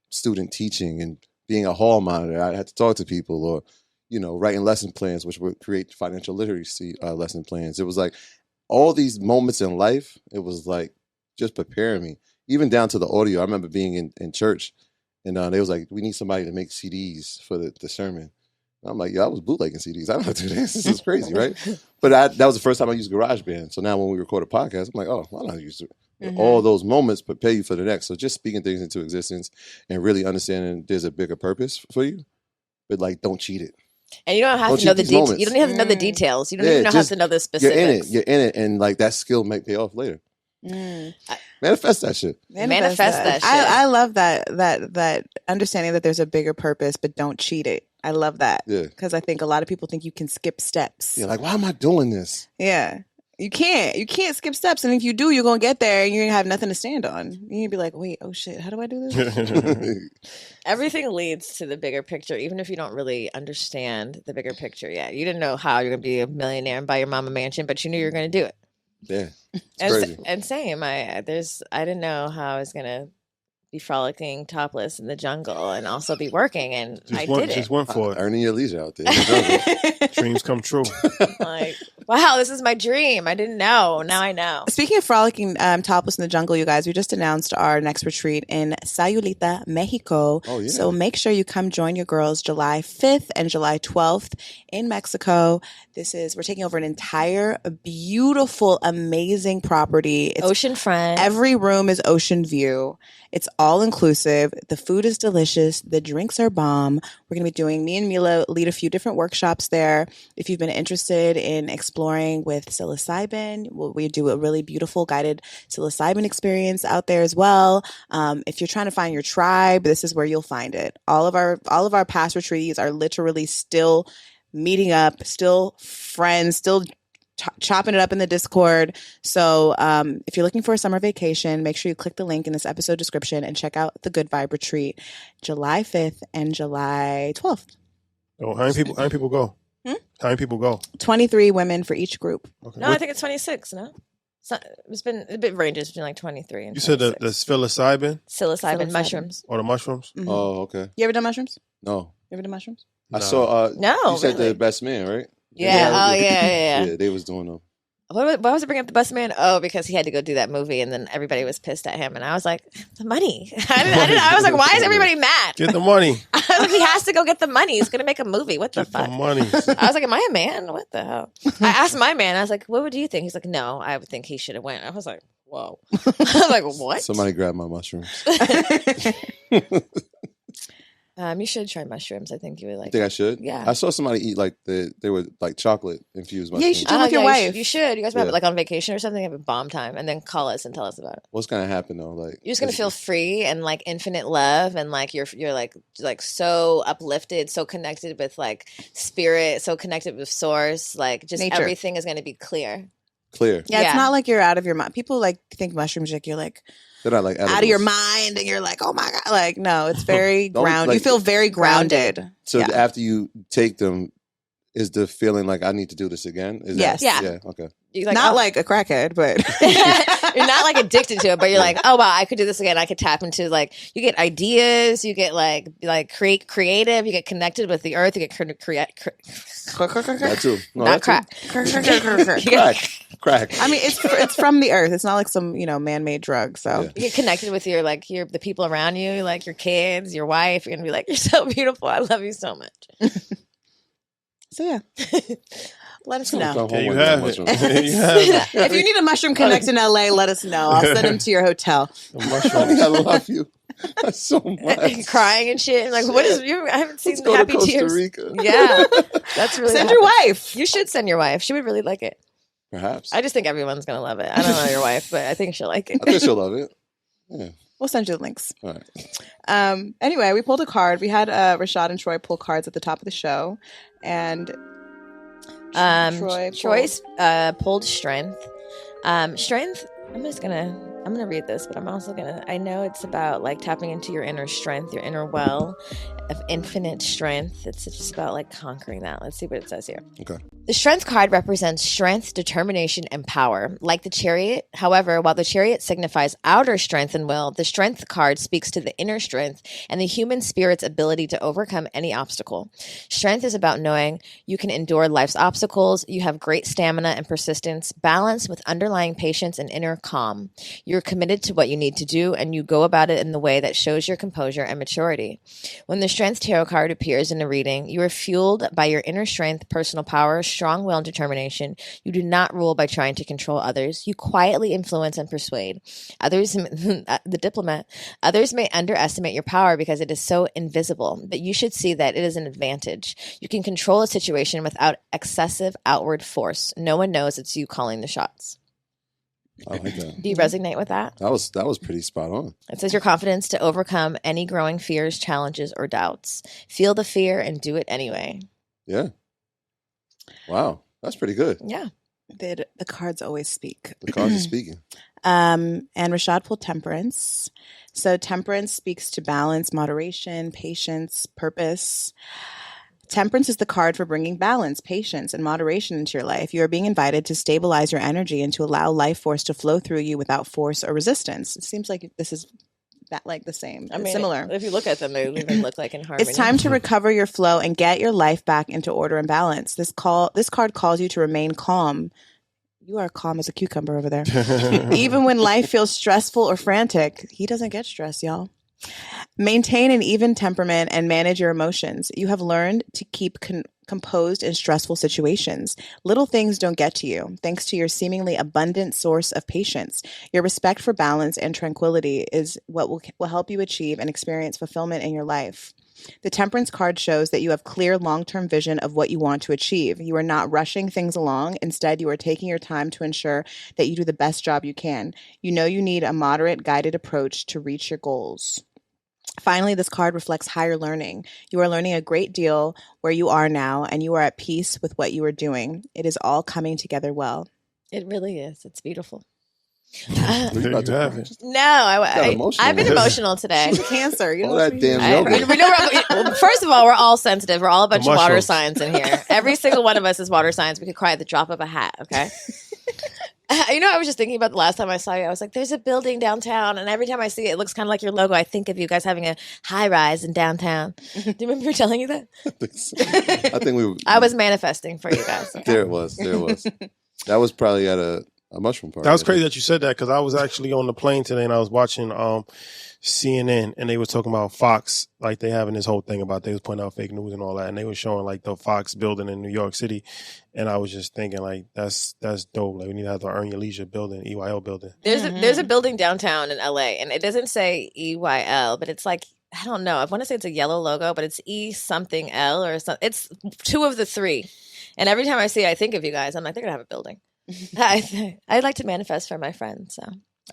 student teaching and being a hall monitor, I had to talk to people, or, writing lesson plans, which would create financial literacy lesson plans. It was like all these moments in life, it was like just preparing me. Even down to the audio. I remember being in church, and they was like, we need somebody to make CDs for the sermon. And I'm like, yo, I was bootlegging CDs. I don't have to do this. This is crazy, right? But that was the first time I used GarageBand. So now when we record a podcast, I'm like, oh, why not use it? All those moments prepare you for the next. So just speaking things into existence and really understanding there's a bigger purpose for you, but like don't cheat it. And you don't have to know the details. You don't have to know the details. You don't even have to know the specifics. You're in it, and like that skill may pay off later. Manifest that shit. Manifest that shit. I love that understanding that there's a bigger purpose, but don't cheat it. I love that. Yeah. Because I think a lot of people think you can skip steps. Yeah, like, why am I doing this? Yeah. You can't skip steps. And if you do, you're going to get there and you're going to have nothing to stand on. You're going to be like, wait, oh shit, how do I do this? Everything leads to the bigger picture, even if you don't really understand the bigger picture yet. You didn't know how you're going to be a millionaire and buy your mom a mansion, but you knew you were going to do it. Yeah. And same. I didn't know how I was going to be frolicking topless in the jungle and also be working, and I did it. Just went for it. Earning your leisure out there. Dreams come true. Like, wow, this is my dream. I didn't know. Now I know. Speaking of frolicking topless in the jungle, you guys, we just announced our next retreat in Sayulita, Mexico. Oh, yeah. So make sure you come join your girls July 5th and July 12th in Mexico. We're taking over an entire beautiful, amazing property. It's oceanfront. Every room is ocean view. It's all inclusive. The food is delicious. The drinks are bomb. We're going to be doing, me and Milah lead a few different workshops there. If you've been interested in exploring with psilocybin, we do a really beautiful guided psilocybin experience out there as well. If you're trying to find your tribe, this is where you'll find it. All of our past retreats are literally still meeting up, still friends, still chopping it up in the Discord. So if you're looking for a summer vacation, make sure you click the link in this episode description and check out the Good Vibe Retreat, July 5th and July 12th. Oh, how many people go? How many people go? 23 women for each group. Okay. No, I think it's 26. No, it ranges between like 23 and. You 26. said the psilocybin mushrooms. Or the mushrooms? Mm-hmm. Oh, okay. You ever done mushrooms? No. You ever done mushrooms? I saw. No, you said really? The best man, right? Yeah. Oh, yeah. Yeah, they was doing them. Why was it bringing up the best man? Oh, because he had to go do that movie, and then everybody was pissed at him, and I was like, the money. I was like, why is everybody mad? Get the money. I was like, he has to go get the money. He's gonna make a movie. What the fuck? The money. I was like, am I a man? What the hell? I asked my man. I was like, what would you think? He's like, no, I would think he should have went. I was like, whoa. I was like, what? Somebody grab my mushrooms. You should try mushrooms. I think you would like. You think I should? Yeah. I saw somebody eat they were like chocolate infused mushrooms. Yeah, you should do it with your wife. You should. You guys might have like on vacation or something, have a bomb time, and then call us and tell us about it. What's gonna happen though? Like you're just gonna feel free and like infinite love, and like you're like so uplifted, so connected with like spirit, so connected with source. Like just nature. Everything is gonna be clear. Clear. Yeah, it's not like you're out of your mind. People like think mushrooms like you're like. They're not like out of your mind and you're like, oh my God. Like, no, it's very grounded. Like, you feel very grounded. So after you take them, is the feeling like I need to do this again? Yes. Yeah. Okay. Like, not like a crackhead, but you're not like addicted to it, but you're like, oh wow, I could do this again. I could tap into like, you get ideas, you get like creative, you get connected with the earth, you get that too. No, not crack. Crack. I mean, it's from the earth. It's not like some man-made drug. So you get connected with the people around you, like your kids, your wife. You're gonna be like, you're so beautiful. I love you so much. So yeah. Let us know. Yeah, you have it. If you need a mushroom connect in LA, let us know. I'll send them to your hotel. I love you so much. Crying and shit. Like, what is you? I haven't seen Let's go happy to Costa tears. Rica. Yeah, that's really. Send your wife. You should send your wife. She would really like it. Perhaps. I just think everyone's gonna love it. I don't know your wife, but I think she'll like it. I think she'll love it. Yeah. We'll send you the links. All right. Anyway, we pulled a card. We had Rashad and Troy pull cards at the top of the show, and Troy's pulled strength. Strength. I'm gonna read this, but I'm also I know it's about like tapping into your inner strength, your inner well of infinite strength. It's just about like conquering that. Let's see what it says here. Okay. The strength card represents strength, determination, and power. Like the chariot, however, while the chariot signifies outer strength and will, the strength card speaks to the inner strength and the human spirit's ability to overcome any obstacle. Strength is about knowing you can endure life's obstacles, you have great stamina and persistence, balanced with underlying patience and inner calm. You're committed to what you need to do, and you go about it in the way that shows your composure and maturity. When the Strength Tarot card appears in a reading, you are fueled by your inner strength, personal power, strong will and determination. You do not rule by trying to control others. You quietly influence and persuade. Others, the diplomat, others may underestimate your power because it is so invisible, but you should see that it is an advantage. You can control a situation without excessive outward force. No one knows it's you calling the shots. I like that. Do you resonate with that? That was pretty spot on. It says your confidence to overcome any growing fears, challenges, or doubts. Feel the fear and do it anyway. Yeah. Wow. That's pretty good. Yeah. The cards always speak. The cards are speaking. And Rashad pulled temperance. So temperance speaks to balance, moderation, patience, purpose. Temperance is the card for bringing balance, patience, and moderation into your life. You are being invited to stabilize your energy and to allow life force to flow through you without force or resistance. It seems like this is that like the same. I mean, similar. If you look at them, they even look like in harmony. It's time to recover your flow and get your life back into order and balance. This card calls you to remain calm. You are calm as a cucumber over there. Even when life feels stressful or frantic, he doesn't get stressed, y'all. Maintain an even temperament and manage your emotions. You have learned to keep composed in stressful situations. Little things don't get to you, thanks to your seemingly abundant source of patience. Your respect for balance and tranquility is what will help you achieve and experience fulfillment in your life. The Temperance card shows that you have clear long-term vision of what you want to achieve. You are not rushing things along. Instead, you are taking your time to ensure that you do the best job you can. You know you need a moderate, guided approach to reach your goals. Finally, this card reflects higher learning. You are learning a great deal where you are now, and you are at peace with what you are doing. It is all coming together well. It really is. It's beautiful. There you have it. No, I've been emotional today. She's a Cancer. You know All that damn yoga. we know first of all, we're all sensitive. We're all a bunch of water mushrooms. signs in here. Every single one of us is water signs. We could cry at the drop of a hat, okay? I was just thinking about the last time I saw you. I was like, there's a building downtown, and every time I see it, it looks kind of like your logo. I think of you guys having a high rise in downtown. Do you remember me telling you that? I think I was manifesting for you guys. Okay? There it was. That was probably at a mushroom party. That was crazy that you said that because I was actually on the plane today and I was watching CNN and they were talking about Fox, like they having this whole thing about they was putting out fake news and all that, and they were showing like the Fox building in New York City, and I was just thinking like that's dope. Like we need to have the Earn Your Leisure building, EYL building. There's a building downtown in LA, and it doesn't say EYL, but it's like, I don't know. I want to say it's a yellow logo, but it's E something L or something. It's two of the three. And every time I see it, I think of you guys. I'm like, they're gonna have a building. I'd like to manifest for my friends, so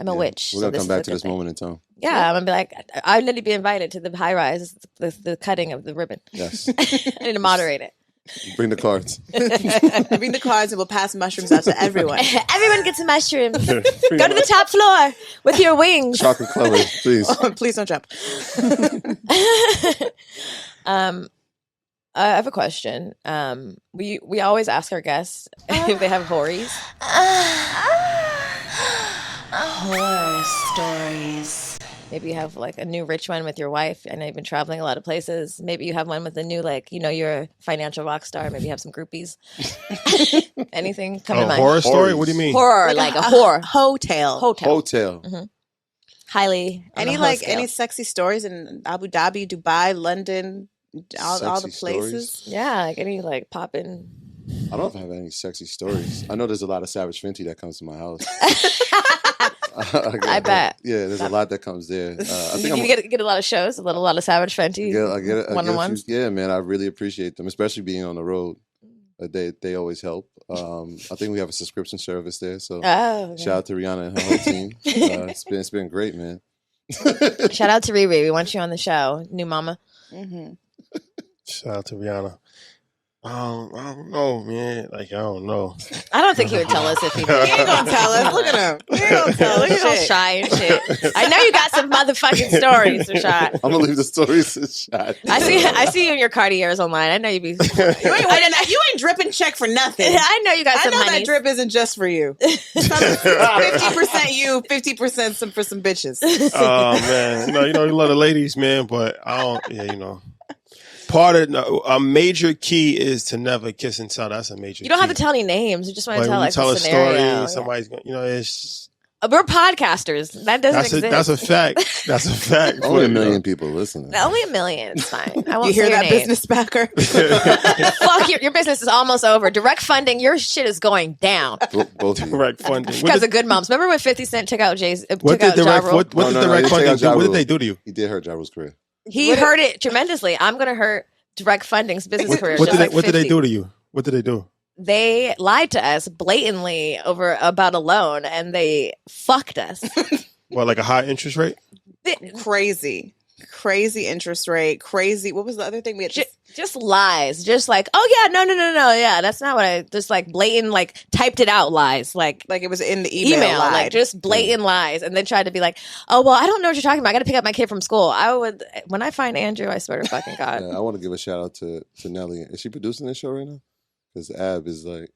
I'm a witch. We're gonna come back to this moment in time. Yeah, I'm gonna be like, I need to be invited to the high rise, the cutting of the ribbon. Yes. I need to moderate it. Bring the cards. Bring the cards and we'll pass mushrooms out to everyone. Everyone gets a mushroom. Go to the top floor with your wings. Chocolate colored, please. Oh, please don't jump. I have a question. We always ask our guests if they have horries. Horror stories. Maybe you have like a new rich one with your wife. I know you've been traveling a lot of places. Maybe you have one with a new, like, you're a financial rock star. Maybe you have some groupies. Anything come to mind? Horror story? What do you mean? Horror, like a whore. Hotel. Hotel. Mm-hmm. Highly. Any sexy stories in Abu Dhabi, Dubai, London, all the Sexy places? stories? Yeah, like any like popping. I don't know if I have any sexy stories. I know there's a lot of Savage Fenty that comes to my house. I bet. Yeah, there's a lot that comes there. I think you get a lot of shows, a lot of Savage Fenty. I get one-on-ones. Yeah, man, I really appreciate them, especially being on the road. They always help. I think we have a subscription service there, so okay. shout out to Rihanna and her whole team. It's been great, man. Shout out to Riri. We want you on the show, new mama. Mm-hmm. Shout out to Rihanna. I don't know, man. Like, I don't know. I don't think he would tell us if he did. He ain't gonna tell us. Look at him. He ain't gonna tell us. Look at all shy and shit. I know you got some motherfucking stories, Rashad. I'm gonna leave the stories to Shad. I see you in your Cartiers online. I know you be. You ain't dripping check for nothing. I know you got some I know honeys. that drip isn't just for you. 50% you, 50% for some bitches. Oh man, you love the ladies, man, but I don't. Yeah, part of a major key is to never kiss and tell. That's a major. You don't key. have to tell any names. You just want to tell when like you tell the a scenario. story, Yeah. somebody's going. It's We're podcasters. That doesn't exist. That's a fact. That's a fact. Only a million people listening. Only a million. It's fine. I won't You hear say your that, name. business backer? Fuck, your business is almost over. Direct funding, your shit is going down. Both of you. Direct funding. Because of Good Moms. Remember when 50 Cent took out What did Ja Rule? what did No, direct he didn't take funding out do? Ja What did Rule. they do to you? He did hurt Ja Rule's career. He hurt it tremendously. I'm going to hurt Direct Funding's business career. What just like did they 50. do to you? What did they do? They lied to us blatantly about a loan, and they fucked us. What, like a high interest rate? Crazy interest rate. Crazy. What was the other thing we had? Just lies. Just like, oh yeah, no. Yeah, that's not what I. Just like blatant, like typed it out lies. Like Like it was in the email. like just blatant lies, and then tried to be like, oh well, I don't know what you're talking about. I got to pick up my kid from school. When I find Andrew, I swear to fucking God. Yeah, I want to give a shout out to Nelly. Is she producing this show right now? Because Ab is like,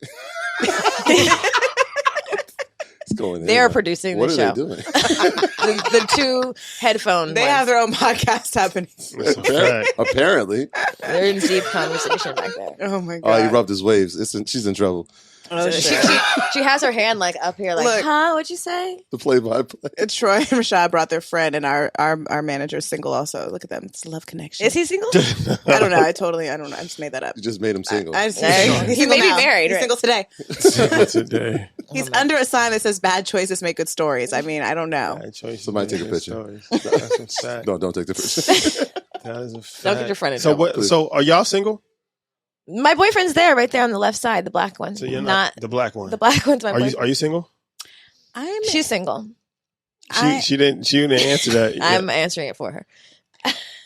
it's going in. They're Like, producing what the are show. they doing? The two headphone. They ones. have their own podcast happening. That's a fact. Apparently. They're in deep conversation back there. Oh my Oh, he god. rubbed his waves. She's in trouble. Oh, So shit. she has her hand like up here, like, Look. huh? What'd you say? The play-by-play. Troy and Rashad brought their friend, and our manager is single also. Look at them. It's a love connection. Is he single? I don't know. I don't know. I just made that up. You just made him single. I just, Hey. he's He single may be now. married, He's right? single today. Today. He's under a sign that says "Bad choices make good stories." I mean, I don't know. Bad choices Somebody take a make good picture. stories. That's a fact. No, don't take the picture. That is a fact. Don't get your friend in So trouble. what? So are y'all single? My boyfriend's there, right there on the left side, the black one. So you're not the black one. the black one's my Are boyfriend. you single? She's single. She didn't answer that. yet. I'm answering it for her.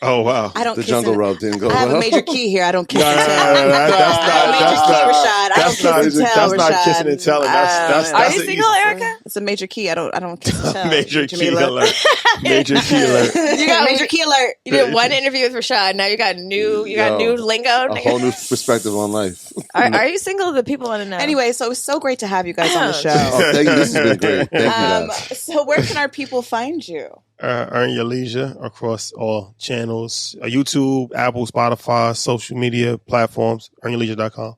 Oh wow. I don't. The kiss jungle and- rub didn't go I have well. a major key here. I don't kiss No, and no, tell. no, no, that's not- major that's key, not- Rashad. I don't that's kiss not- and tell. that's not Rashad. kissing and telling. That's Are an you easy- single, Erica? It's a major key. I don't kiss and tell. Major key Jamila. alert. Major key alert. You got major key alert. You did one interview with Rashad. Now you got new lingo. A whole new perspective on life. Are you single? The people want to know. Anyway, so it's so great to have you guys on the show. Oh, thank you. This has been great. Thank you, guys. So where can our people find you? Earn Your Leisure across all channels, YouTube, Apple, Spotify, social media platforms, earnyourleisure.com.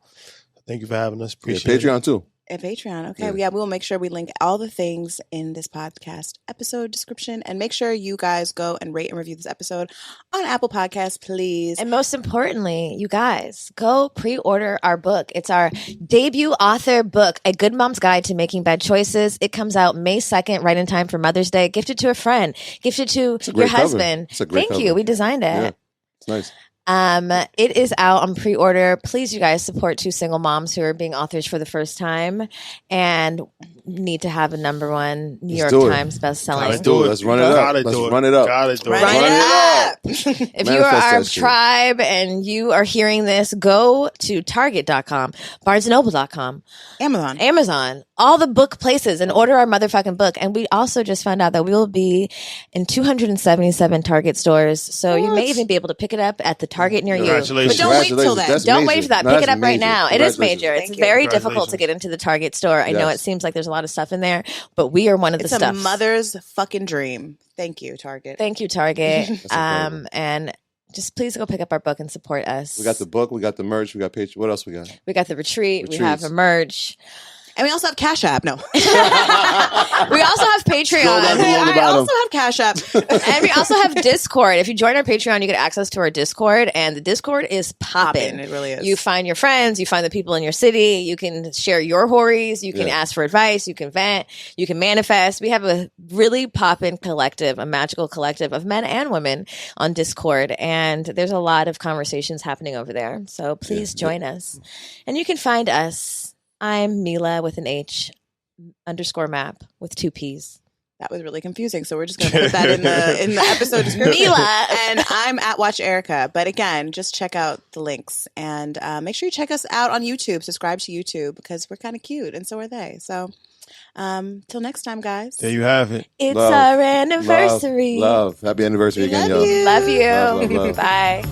Thank you for having us. Yeah, Appreciate it. Patreon too. At Patreon. Okay. Yeah. Yeah, we'll make sure we link all the things in this podcast episode description. And make sure you guys go and rate and review this episode on Apple Podcasts, please. And most importantly, you guys, go pre-order our book. It's our debut author book, A Good Mom's Guide to Making Bad Choices. It comes out May 2nd, right in time for Mother's Day. Gift it to a friend. Gift it to a your great cover. husband. It's a great Thank you. cover. We designed it. Yeah, it's nice. It is out on pre-order. Please, you guys, support two single moms who are being authors for the first time and need to have a #1 New York do it. Times bestselling. Let's do it. Let's run it up. Gotta Let's do it. run it up. Gotta do it. Run it up. If you Manifest are our that shit. tribe and you are hearing this, go to Target.com, BarnesandNoble.com, Amazon, all the book places and order our motherfucking book. And we also just found out that we will be in 277 Target stores. So you may even be able to pick it up at the Target near you. Congratulations. But don't wait till then. That's Don't major. wait for that. No, Pick it that's up right major. now. It is Congratulations. major. It's Thank you. very difficult to Congratulations. get into the Target store. I know Yes. it seems like there's a lot of stuff in there, but we are one of It's the a stuff. mother's fucking dream. Thank you, Target. Thank you, Target. incredible. And just please go pick up our book and support us. We got the book. We got the merch. We got Patreon. What else we got? We got the retreat. We have a Retreats. merch. And we also have Cash App. No. We also have Scroll Patreon. down below. on the I bottom. also have Cash App. And we also have Discord. If you join our Patreon, you get access to our Discord, and the Discord is popping. It really is. You find your friends, you find the people in your city, you can share your horries, you can Yeah. ask for advice, you can vent, you can manifest. We have a really poppin' collective, a magical collective of men and women on Discord, and there's a lot of conversations happening over there. So please join us. And you can find us. I'm Milah with an H _map with 2 P's. That was really confusing. So we're just going to put that in the episode description. Milah. And I'm at Watch Erica. But again, just check out the links and make sure you check us out on YouTube. Subscribe to YouTube because we're kind of cute and so are they. So till next time, guys. There you have it. It's Love. our anniversary. Love. Happy anniversary We again, love y'all. you. Love you. Love, love, love. Bye.